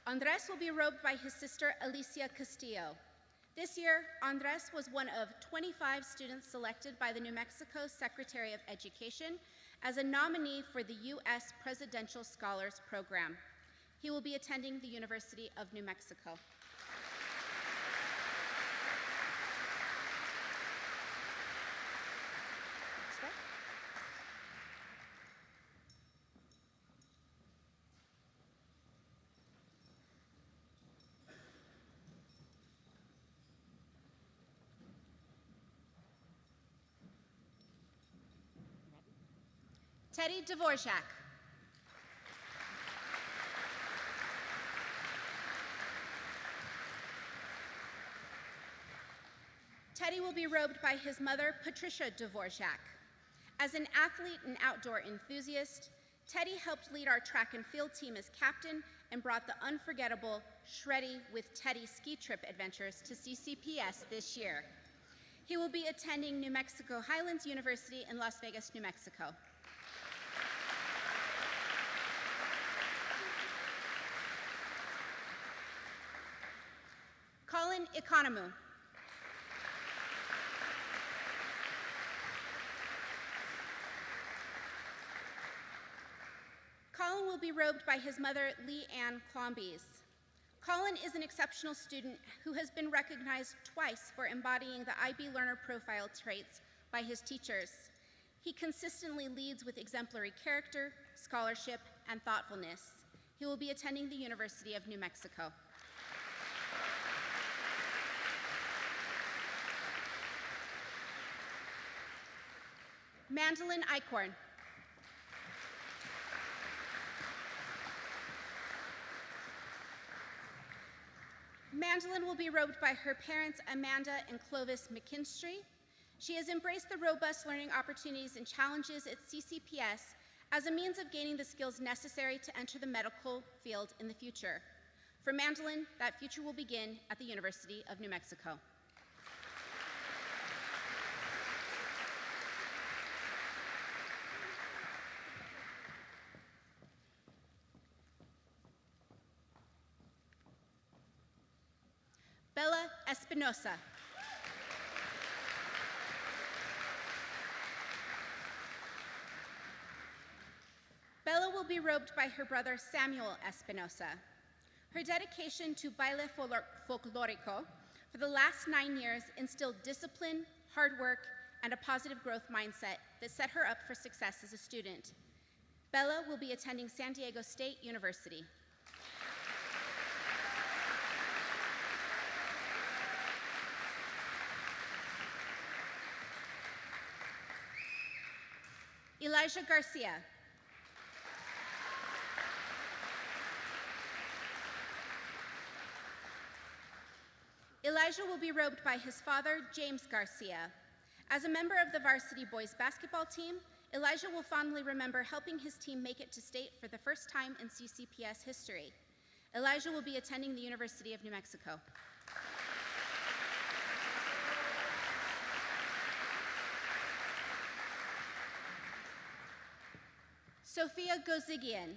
Andres will be robed by his sister Alicia Castillo. This year, Andres was one of 25 students selected by the New Mexico Secretary of Education as a nominee for the U.S. Presidential Scholars Program. He will be attending the University of New Mexico. Teddy Dvorak. Teddy will be robed by his mother, Patricia Dvorak. As an athlete and outdoor enthusiast, Teddy helped lead our track and field team as captain and brought the unforgettable Shreddy with Teddy ski trip adventures to CCPS this year. He will be attending New Mexico Highlands University in Las Vegas, New Mexico. Colin Economou. Colin will be robed by his mother, Lee Ann Clombies. Colin is an exceptional student who has been recognized twice for embodying the IB learner profile traits by his teachers. He consistently leads with exemplary character, scholarship, and thoughtfulness. He will be attending the University of New Mexico. Mandolin Eichhorn. Mandolin will be robed by her parents, Amanda and Clovis McKinstry. She has embraced the robust learning opportunities and challenges at CCPS as a means of gaining the skills necessary to enter the medical field in the future. For Mandolin, that future will begin at the University of New Mexico. Bella Espinosa. Bella will be robed by her brother Samuel Espinosa. Her dedication to baile folklorico for the last 9 years instilled discipline, hard work, and a positive growth mindset that set her up for success as a student. Bella will be attending San Diego State University. Elijah Garcia. Elijah will be robed by his father, James Garcia. As a member of the varsity boys basketball team, Elijah will fondly remember helping his team make it to state for the first time in CCPS history. Elijah will be attending the University of New Mexico. Sophia Gozigian.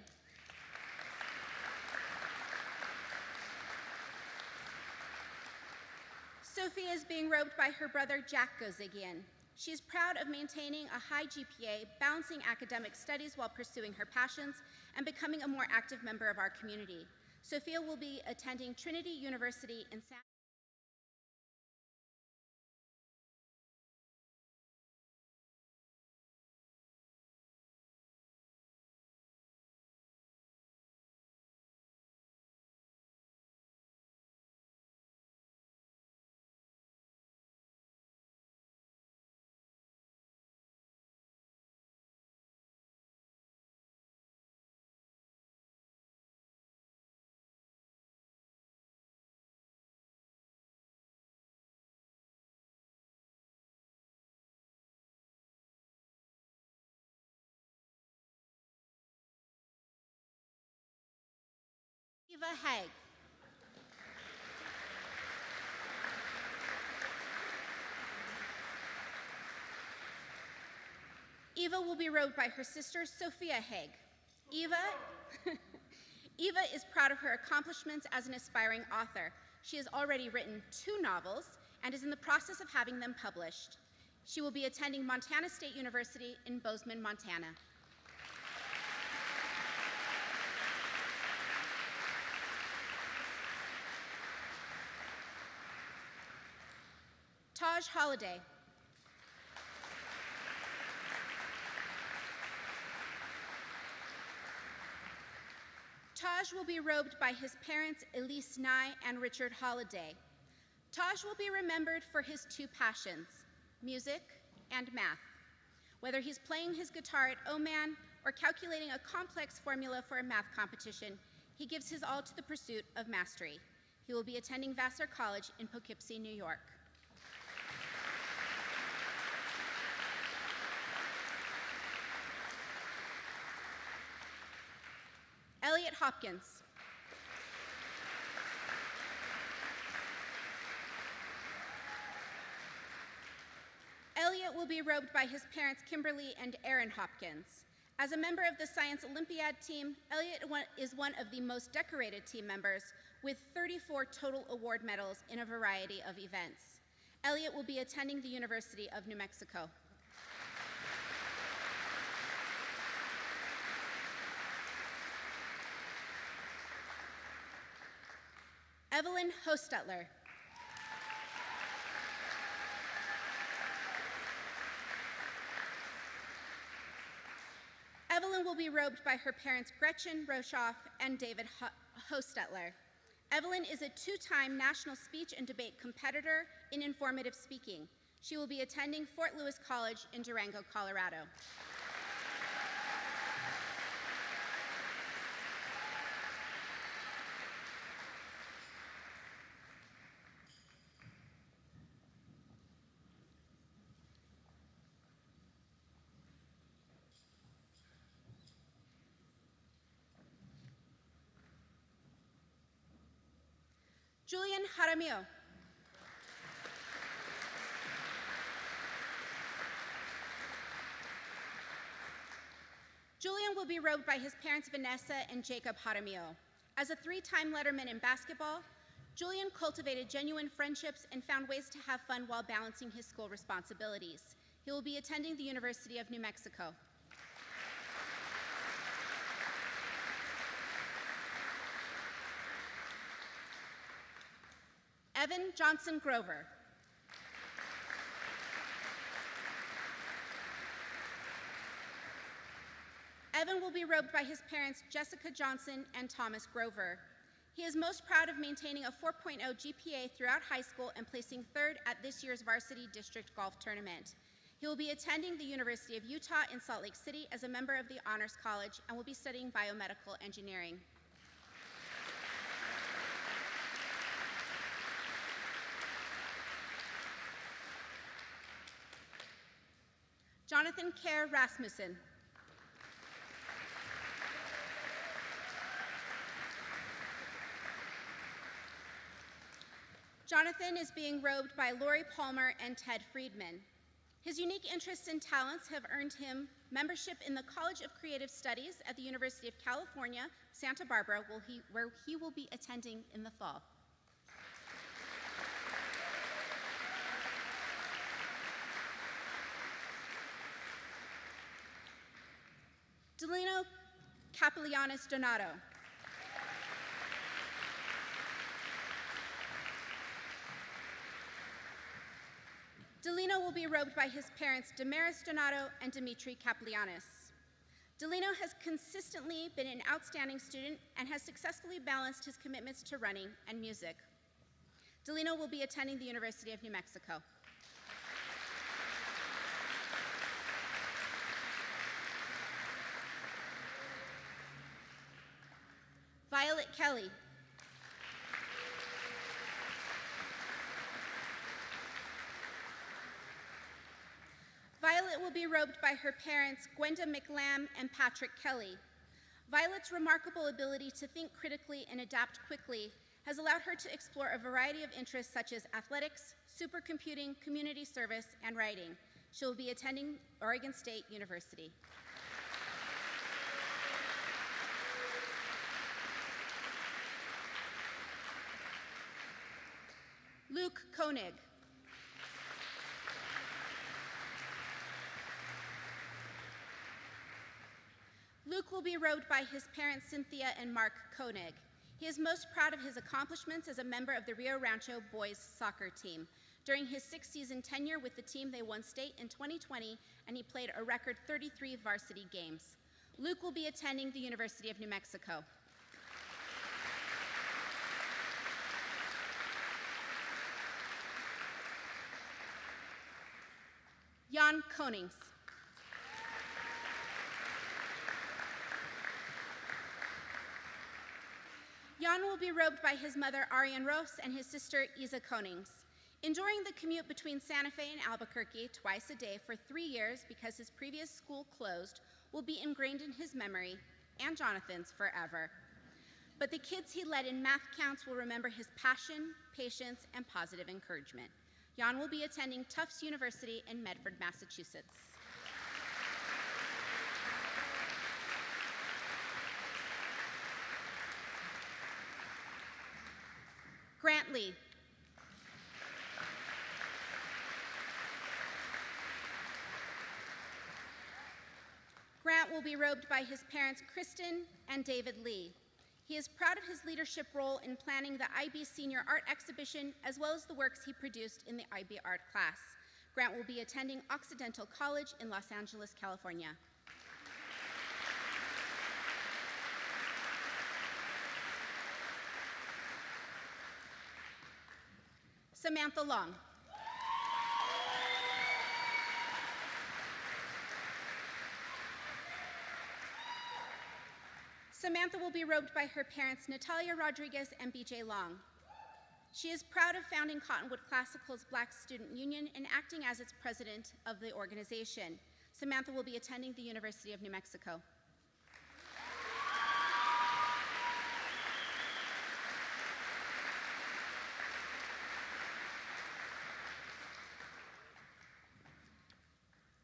Sophia is being robed by her brother, Jack Gozigian. She is proud of maintaining a high GPA, balancing academic studies while pursuing her passions, and becoming a more active member of our community. Sophia will be attending Trinity University in San Eva Haig. Eva will be robed by her sister, Sophia Haig. Eva is proud of her accomplishments as an aspiring author. She has already written 2 novels and is in the process of having them published. She will be attending Montana State University in Bozeman, Montana. Taj Holiday. Taj will be robed by his parents, Elise Nye and Richard Holiday. Taj will be remembered for his 2 passions, music and math. Whether he's playing his guitar at O-Man or calculating a complex formula for a math competition, he gives his all to the pursuit of mastery. He will be attending Vassar College in Poughkeepsie, New York. Elliot Hopkins. Elliot will be robed by his parents, Kimberly and Aaron Hopkins. As a member of the Science Olympiad team, Elliot is one of the most decorated team members, with 34 total award medals in a variety of events. Elliot will be attending the University of New Mexico. Evelyn Hostetler. Evelyn will be robed by her parents Gretchen Roshoff and David Hostetler. Evelyn is a two-time national speech and debate competitor in informative speaking. She will be attending Fort Lewis College in Durango, Colorado. Julian Jaramillo. Julian will be robed by his parents Vanessa and Jacob Jaramillo. As a three-time letterman in basketball, Julian cultivated genuine friendships and found ways to have fun while balancing his school responsibilities. He will be attending the University of New Mexico. Evan Johnson Grover. Evan will be robed by his parents Jessica Johnson and Thomas Grover. He is most proud of maintaining a 4.0 GPA throughout high school and placing third at this year's varsity district golf tournament. He will be attending the University of Utah in Salt Lake City as a member of the Honors College and will be studying biomedical engineering. Jonathan Kerr Rasmussen. Jonathan is being robed by Lori Palmer and Ted Friedman. His unique interests and talents have earned him membership in the College of Creative Studies at the University of California, Santa Barbara, where he will be attending in the fall. Delino Capilianis Donato. Delino will be robed by his parents Damaris Donato and Dimitri Capilianis. Delino has consistently been an outstanding student and has successfully balanced his commitments to running and music. Delino will be attending the University of New Mexico. Violet Kelly. Violet will be robed by her parents, Gwenda McLam and Patrick Kelly. Violet's remarkable ability to think critically and adapt quickly has allowed her to explore a variety of interests such as athletics, supercomputing, community service, and writing. She will be attending Oregon State University. Luke Koenig. Luke will be robed by his parents Cynthia and Mark Koenig. He is most proud of his accomplishments as a member of the Rio Rancho boys soccer team. During his 6-season tenure with the team, they won state in 2020, and he played a record 33 varsity games. Luke will be attending the University of New Mexico. Jan Konings. Jan will be robed by his mother Ariane Ross and his sister Isa Konings. Enduring the commute between Santa Fe and Albuquerque twice a day for 3 years because his previous school closed will be ingrained in his memory, and Jonathan's, forever. But the kids he led in math counts will remember his passion, patience, and positive encouragement. Jan will be attending Tufts University in Medford, Massachusetts. Lee. Grant will be robed by his parents, Kristen and David Lee. He is proud of his leadership role in planning the IB Senior Art Exhibition, as well as the works he produced in the IB Art class. Grant will be attending Occidental College in Los Angeles, California. Samantha Long. Samantha will be robed by her parents, Natalia Rodriguez and BJ Long. She is proud of founding Cottonwood Classical's Black Student Union and acting as its president of the organization. Samantha will be attending the University of New Mexico.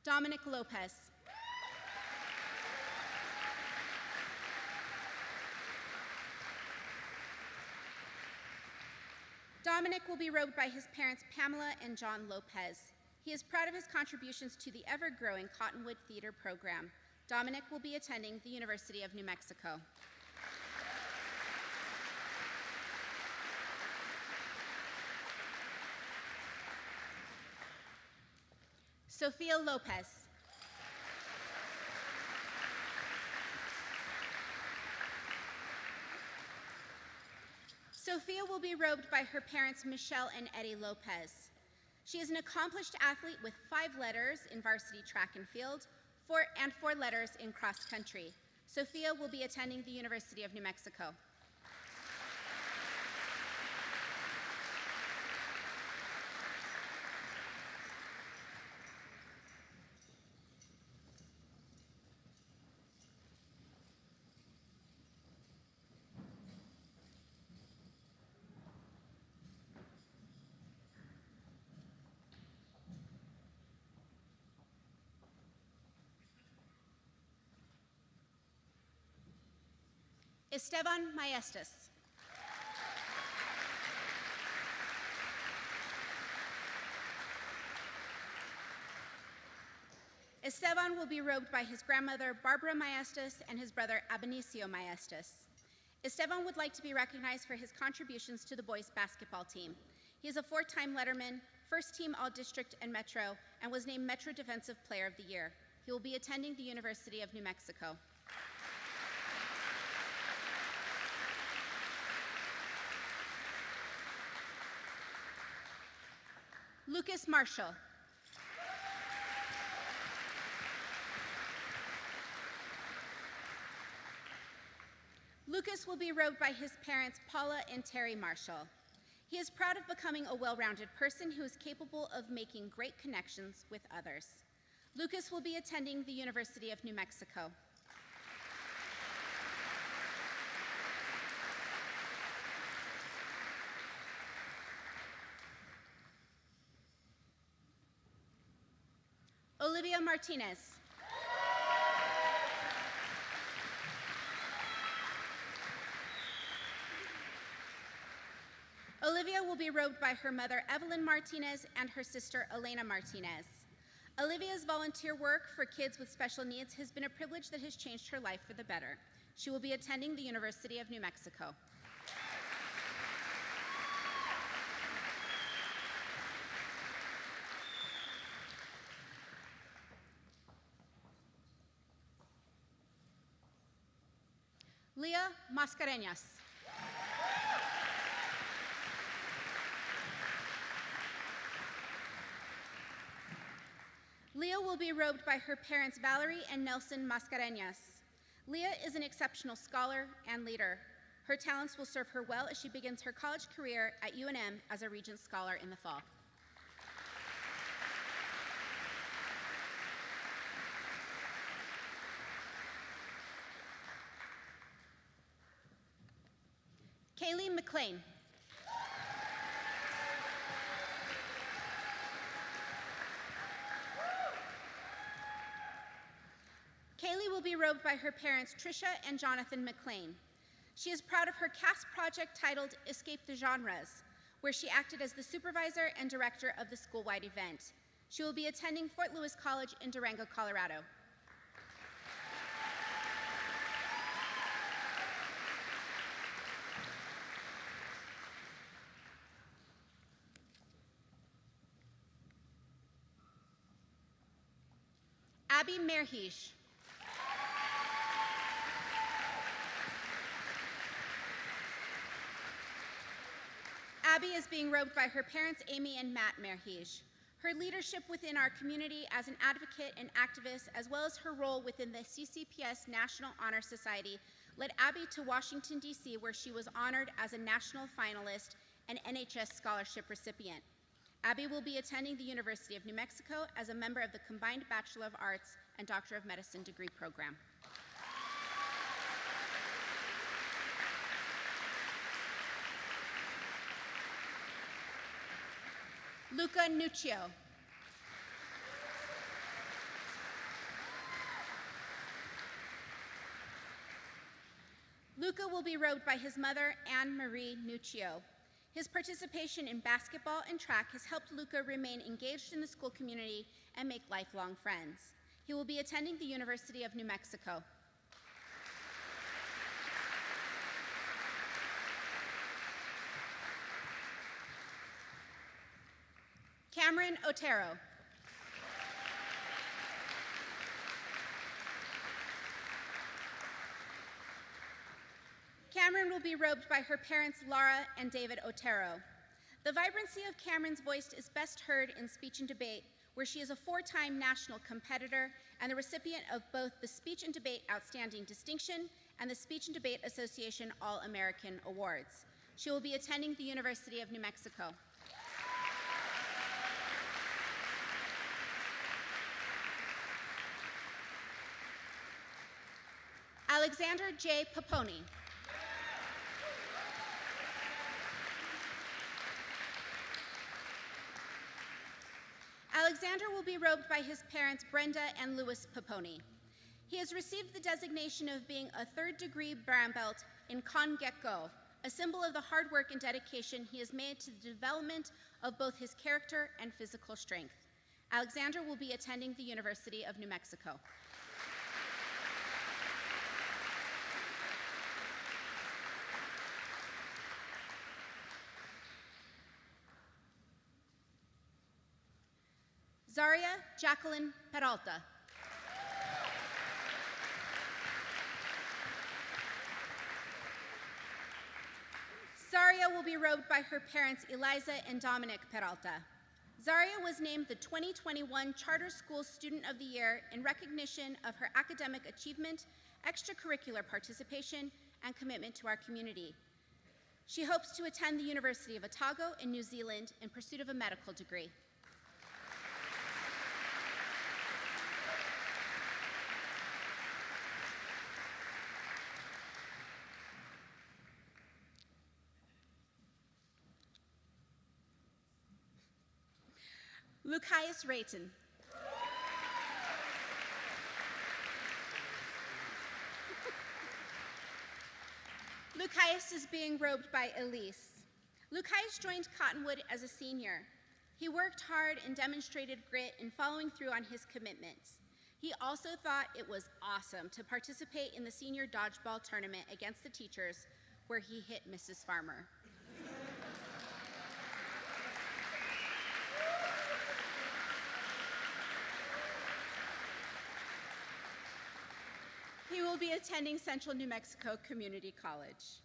Dominic Lopez. Dominic will be robed by his parents, Pamela and John Lopez. He is proud of his contributions to the ever-growing Cottonwood Theater program. Dominic will be attending the University of New Mexico. Sophia Lopez. Sophia will be robed by her parents, Michelle and Eddie Lopez. She is an accomplished athlete with 5 letters in varsity track and field, 4 letters in cross country. Sophia will be attending the University of New Mexico. Esteban Maestas. Esteban will be robed by his grandmother, Barbara Maestas, and his brother, Abenicio Maestas. Esteban would like to be recognized for his contributions to the boys' basketball team. He is a 4-time Letterman, first-team All-District and Metro, and was named Metro Defensive Player of the Year. He will be attending the University of New Mexico. Lucas Marshall. Lucas will be robed by his parents, Paula and Terry Marshall. He is proud of becoming a well-rounded person who is capable of making great connections with others. Lucas will be attending the University of New Mexico. Olivia Martinez. Olivia will be robed by her mother, Evelyn Martinez, and her sister, Elena Martinez. Olivia's volunteer work for kids with special needs has been a privilege that has changed her life for the better. She will be attending the University of New Mexico. Leah Mascareñas. Leah will be robed by her parents, Valerie and Nelson Mascareñas. Leah is an exceptional scholar and leader. Her talents will serve her well as she begins her college career at UNM as a Regents Scholar in the fall. Kaylee McLean. Kaylee will be robed by her parents, Tricia and Jonathan McLean. She is proud of her cast project titled Escape the Genres. where she acted as the supervisor and director of the school-wide event. She will be attending Fort Lewis College in Durango, Colorado. Abby Merhish. Abby is being robed by her parents, Amy and Matt Merhish. Her leadership within our community as an advocate and activist, as well as her role within the CCPS National Honor Society, led Abby to Washington, D.C., where she was honored as a national finalist and NHS scholarship recipient. Abby will be attending the University of New Mexico as a member of the combined Bachelor of Arts and Doctor of Medicine degree program. Luca Nuccio. Luca will be robed by his mother, Anne-Marie Nuccio. His participation in basketball and track has helped Luca remain engaged in the school community and make lifelong friends. He will be attending the University of New Mexico. Cameron Otero. Cameron will be robed by her parents, Laura and David Otero. The vibrancy of Cameron's voice is best heard in speech and debate, where she is a 4-time national competitor and the recipient of both the Speech and Debate Outstanding Distinction and the Speech and Debate Association All-American Awards. She will be attending the University of New Mexico. Alexander J. Paponi. Alexander will be robed by his parents, Brenda and Louis Paponi. He has received the designation of being a 3rd-degree brown belt in Kongekgo, a symbol of the hard work and dedication he has made to the development of both his character and physical strength. Alexander will be attending the University of New Mexico. Zaria Jacqueline Peralta. Zaria will be robed by her parents, Eliza and Dominic Peralta. Zaria was named the 2021 Charter School Student of the Year in recognition of her academic achievement, extracurricular participation, and commitment to our community. She hopes to attend the University of Otago in New Zealand in pursuit of a medical degree. Lucius Rayton. Lucius is being robed by Elise. Lucius joined Cottonwood as a senior. He worked hard and demonstrated grit in following through on his commitments. He also thought it was awesome to participate in the senior dodgeball tournament against the teachers, where he hit Mrs. Farmer. He will be attending Central New Mexico Community College.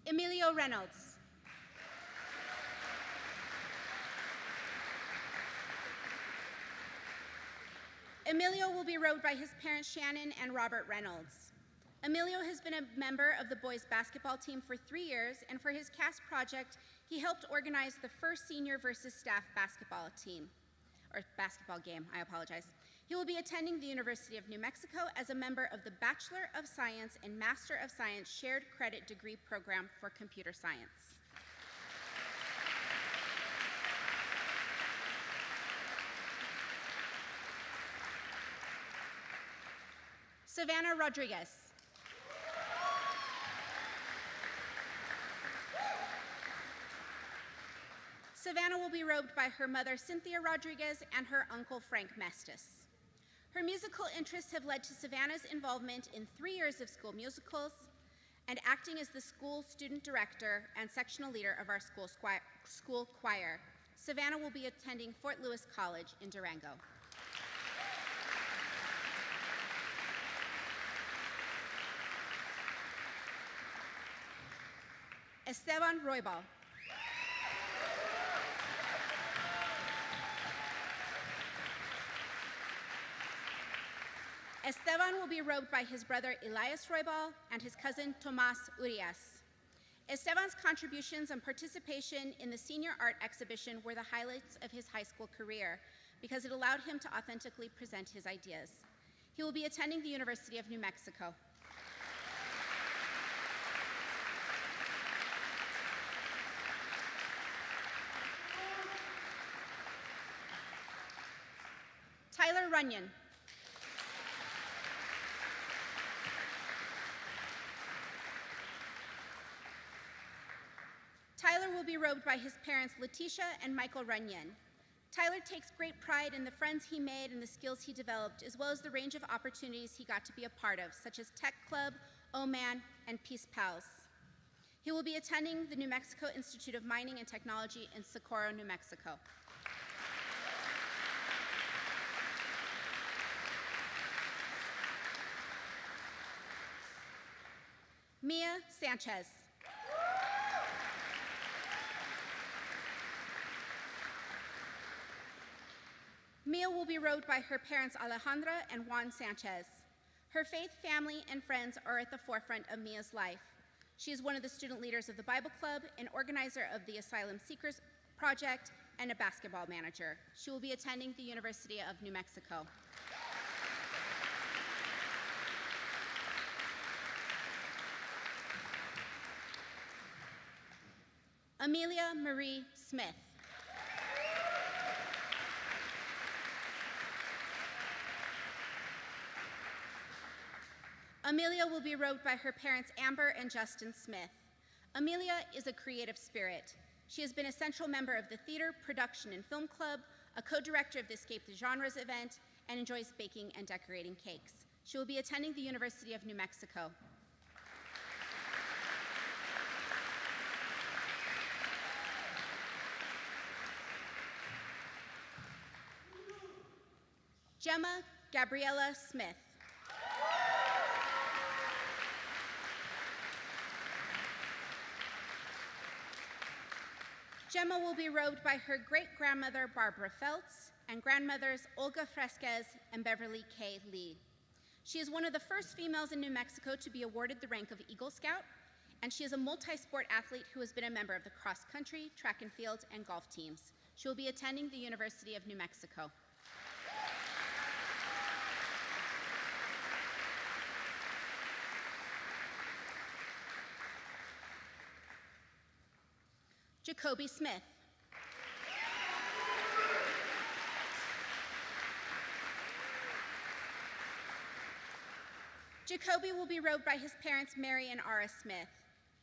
Emilio Reynolds. Emilio will be robed by his parents, Shannon and Robert Reynolds. Emilio has been a member of the boys basketball team for 3 years, and for his CAST project, he helped organize the first senior versus staff basketball team, or basketball game, I apologize. He will be attending the University of New Mexico as a member of the Bachelor of Science and Master of Science Shared Credit Degree Program for Computer Science. Savannah Rodriguez. Savannah will be robed by her mother, Cynthia Rodriguez, and her uncle, Frank Mestis. Her musical interests have led to Savannah's involvement in 3 years of school musicals and acting as the school student director and sectional leader of our school choir. Savannah will be attending Fort Lewis College in Durango. Esteban Roybal. Esteban will be robed by his brother Elias Roybal and his cousin Tomas Urias. Esteban's contributions and participation in the senior art exhibition were the highlights of his high school career because it allowed him to authentically present his ideas. He will be attending the University of New Mexico. Tyler Runyon. Tyler will be robed by his parents, Letitia and Michael Runyon. Tyler takes great pride in the friends he made and the skills he developed, as well as the range of opportunities he got to be a part of, such as Tech Club, O-Man, and Peace Pals. He will be attending the New Mexico Institute of Mining and Technology in Socorro, New Mexico. Mia Sanchez. Mia will be robed by her parents Alejandra and Juan Sanchez. Her faith, family, and friends are at the forefront of Mia's life. She is one of the student leaders of the Bible Club, an organizer of the Asylum Seekers Project, and a basketball manager. She will be attending the University of New Mexico. Amelia Marie Smith. Amelia will be robed by her parents Amber and Justin Smith. Amelia is a creative spirit. She has been a central member of the Theater, Production, and Film Club, a co-director of the Escape the Genres event, and enjoys baking and decorating cakes. She will be attending the University of New Mexico. Gemma Gabriella Smith. Gemma will be robed by her great-grandmother, Barbara Feltz, and grandmothers Olga Fresquez and Beverly K. Lee. She is one of the first females in New Mexico to be awarded the rank of Eagle Scout, and she is a multi-sport athlete who has been a member of the cross-country, track and field, and golf teams. She will be attending the University of New Mexico. Jacoby Smith. Jacoby will be robed by his parents, Mary and Ara Smith.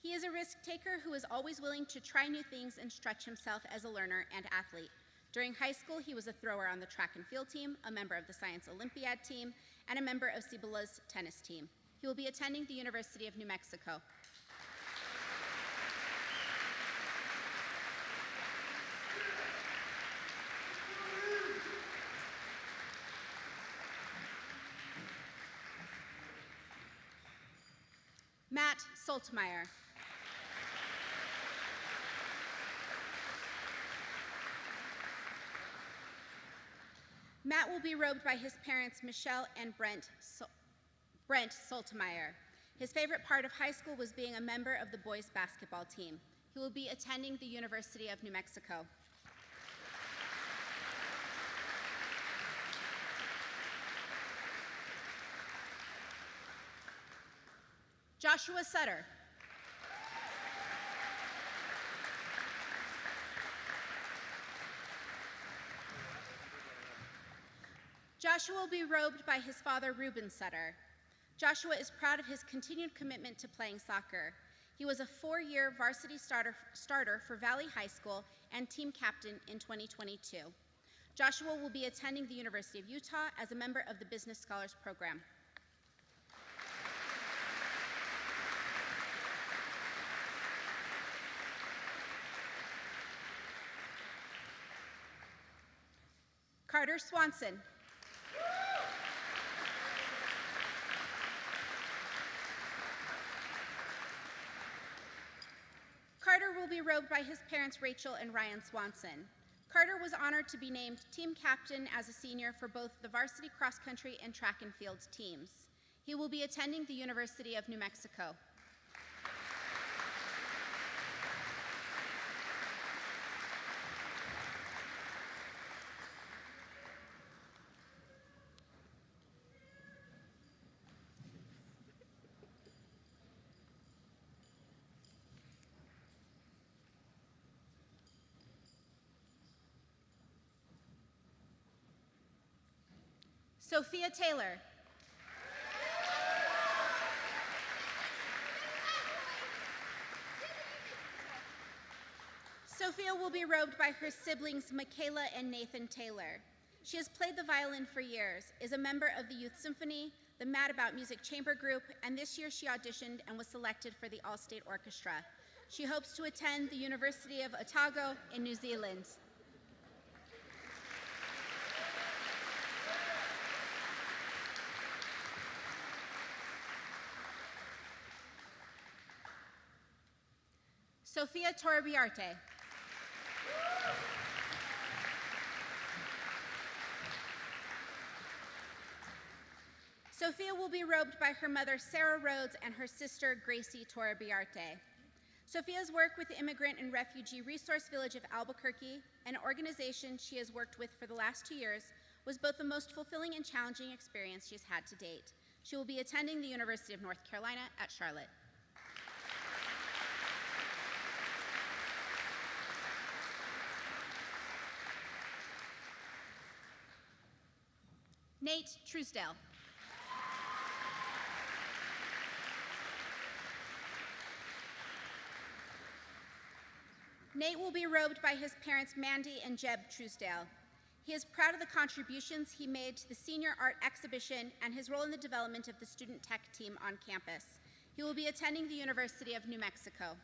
He is a risk taker who is always willing to try new things and stretch himself as a learner and athlete. During high school, he was a thrower on the track and field team, a member of the Science Olympiad team, and a member of Cibola's tennis team. He will be attending the University of New Mexico. Matt Soltmeyer. Matt will be robed by his parents, Michelle and Brent Soltmeyer. His favorite part of high school was being a member of the boys' basketball team. He will be attending the University of New Mexico. Joshua Sutter. Joshua will be robed by his father, Reuben Sutter. Joshua is proud of his continued commitment to playing soccer. He was a 4-year varsity starter for Valley High School and team captain in 2022. Joshua will be attending the University of Utah as a member of the Business Scholars Program. Carter Swanson. Carter will be robed by his parents, Rachel and Ryan Swanson. Carter was honored to be named team captain as a senior for both the varsity cross country and track and field teams. He will be attending the University of New Mexico. Sophia Taylor. Sophia will be robed by her siblings, Michaela and Nathan Taylor. She has played the violin for years, is a member of the Youth Symphony, the Mad About Music Chamber Group, and this year she auditioned and was selected for the All-State Orchestra. She hopes to attend the University of Otago in New Zealand. Sofia Torrebiarte. Sophia will be robed by her mother, Sarah Rhodes, and her sister, Gracie Torrebiarte. Sophia's work with the Immigrant and Refugee Resource Village of Albuquerque, an organization she has worked with for the last 2 years, was both the most fulfilling and challenging experience she's had to date. She will be attending the University of North Carolina at Charlotte. Nate Truesdale. Nate will be robed by his parents, Mandy and Jeb Truesdale. He is proud of the contributions he made to the senior art exhibition and his role in the development of the student tech team on campus. He will be attending the University of New Mexico.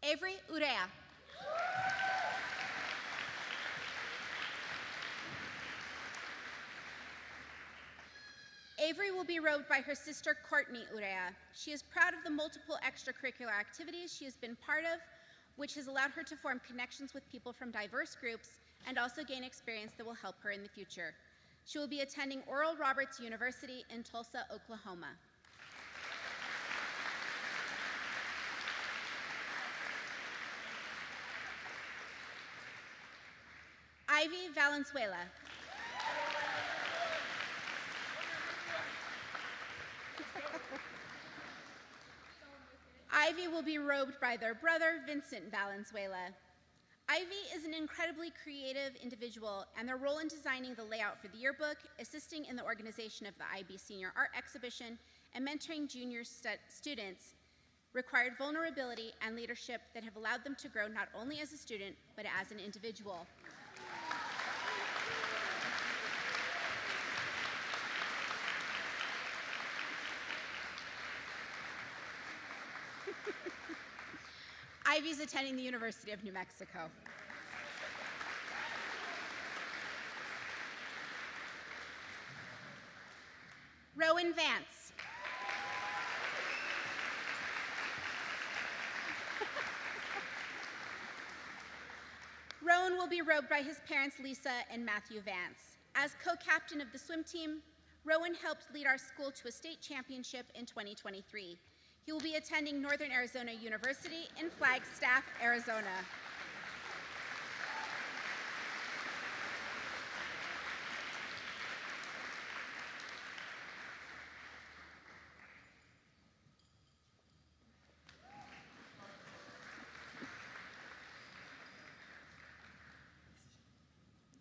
Avery Urea. Avery will be robed by her sister, Courtney Urea. She is proud of the multiple extracurricular activities she has been part of, which has allowed her to form connections with people from diverse groups and also gain experience that will help her in the future. She will be attending Oral Roberts University in Tulsa, Oklahoma. Ivy Valenzuela. Ivy will be robed by their brother, Vincent Valenzuela. Ivy is an incredibly creative individual, and their role in designing the layout for the yearbook, assisting in the organization of the IB Senior Art Exhibition, and mentoring junior students required vulnerability and leadership that have allowed them to grow not only as a student, but as an individual. Ivy's attending the University of New Mexico. Rowan Vance. Rowan will be robed by his parents, Lisa and Matthew Vance. As co-captain of the swim team, Rowan helped lead our school to a state championship in 2023. He will be attending Northern Arizona University in Flagstaff, Arizona.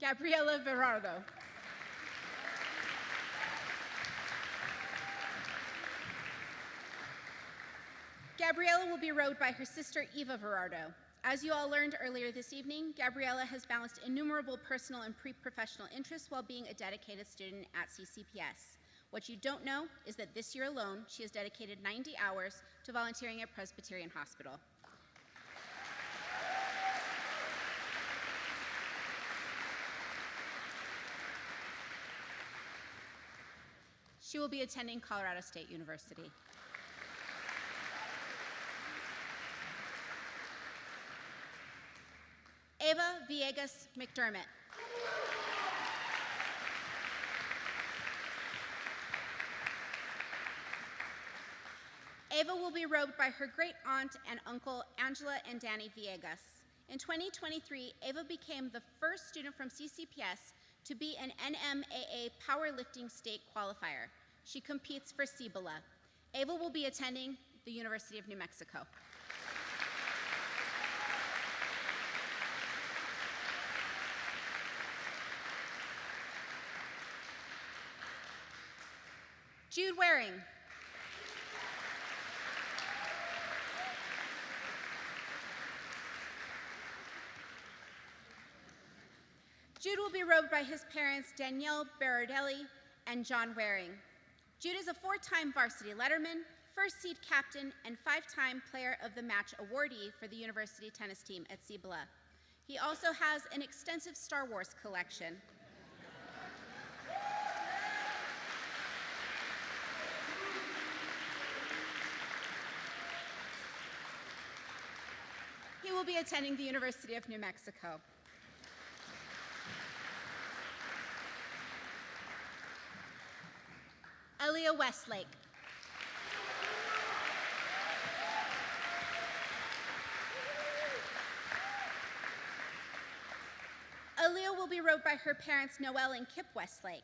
Gabriela Verardo. Gabriela will be rowed by her sister Eva Verardo. As you all learned earlier this evening, Gabriela has balanced innumerable personal and pre-professional interests while being a dedicated student at CCPS. What you don't know is that this year alone, she has dedicated 90 hours to volunteering at Presbyterian Hospital. She will be attending Colorado State University. Ava Villegas McDermott. Ava will be rowed by her great aunt and uncle, Angela and Danny Villegas. In 2023, Ava became the first student from CCPS to be an NMAA powerlifting state qualifier. She competes for Cibola. Ava will be attending the University of New Mexico. Jude Waring. Jude will be rowed by his parents, Danielle Berardelli and John Waring. Jude is a 4-time varsity letterman, first seed captain, and 5-time player of the match awardee for the university tennis team at Cibola. He also has an extensive Star Wars collection. He will be attending the University of New Mexico. Aaliyah Westlake. Aaliyah will be rowed by her parents, Noelle and Kip Westlake.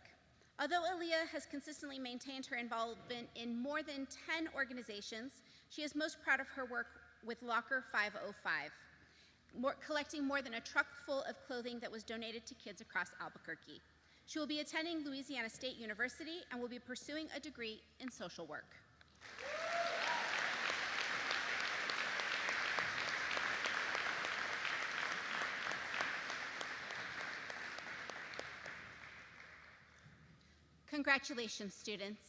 Although Aaliyah has consistently maintained her involvement in more than 10 organizations, she is most proud of her work with Locker 505, collecting more than a truck full of clothing that was donated to kids across Albuquerque. She will be attending Louisiana State University and will be pursuing a degree in social work. Congratulations, students.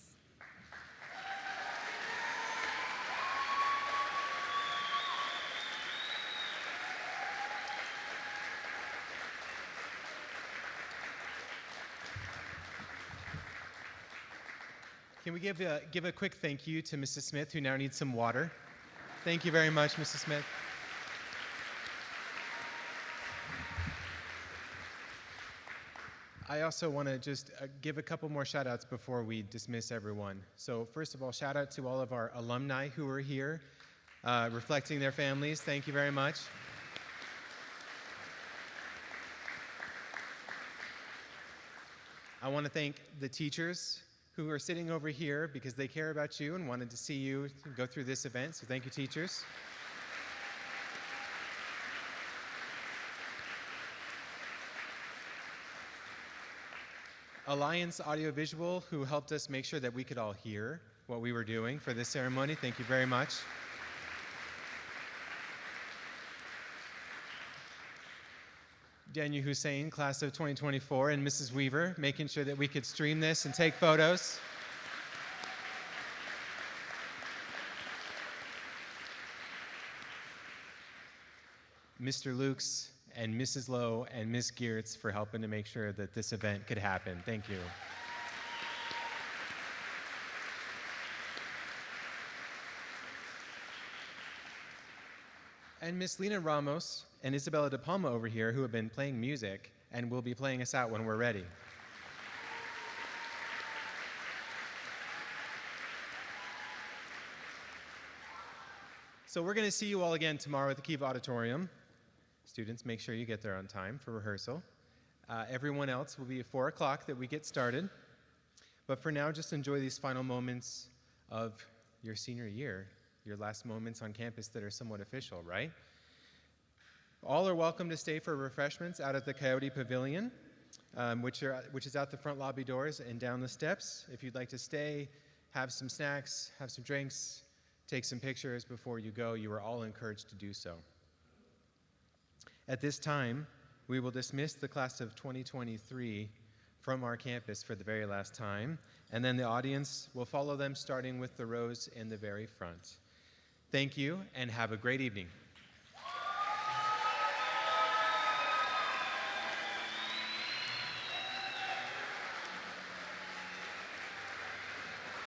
Can we give a quick thank you to Mrs. Smith, who now needs some water? Thank you very much, Mrs. Smith. I also want to just give a couple more shout outs before we dismiss everyone. So first of all, shout out to all of our alumni who are here, reflecting their families. Thank you very much. I want to thank the teachers who are sitting over here because they care about you and wanted to see you go through this event. So thank you, teachers. Alliance Audiovisual, who helped us make sure that we could all hear what we were doing for this ceremony. Thank you very much. Daniel Hussein, class of 2024, and Mrs. Weaver, making sure that we could stream this and take photos. Mr. Lukes and Mrs. Lowe and Ms. Geertz for helping to make sure that this event could happen. Thank you. And Miss Lena Ramos and Isabella De Palma over here, who have been playing music and will be playing us out when we're ready. So we're going to see you all again tomorrow at the Kiva Auditorium. Students, make sure you get there on time for rehearsal. Everyone else will be at 4 o'clock that we get started. But for now, just enjoy these final moments of your senior year, your last moments on campus that are somewhat official, right? All are welcome to stay for refreshments out at the Coyote Pavilion. which is out the front lobby doors and down the steps. If you'd like to stay, have some snacks, have some drinks, take some pictures before you go, you are all encouraged to do so. At this time, we will dismiss the class of 2023 from our campus for the very last time, and then the audience will follow them, starting with the rows in the very front. Thank you, and have a great evening.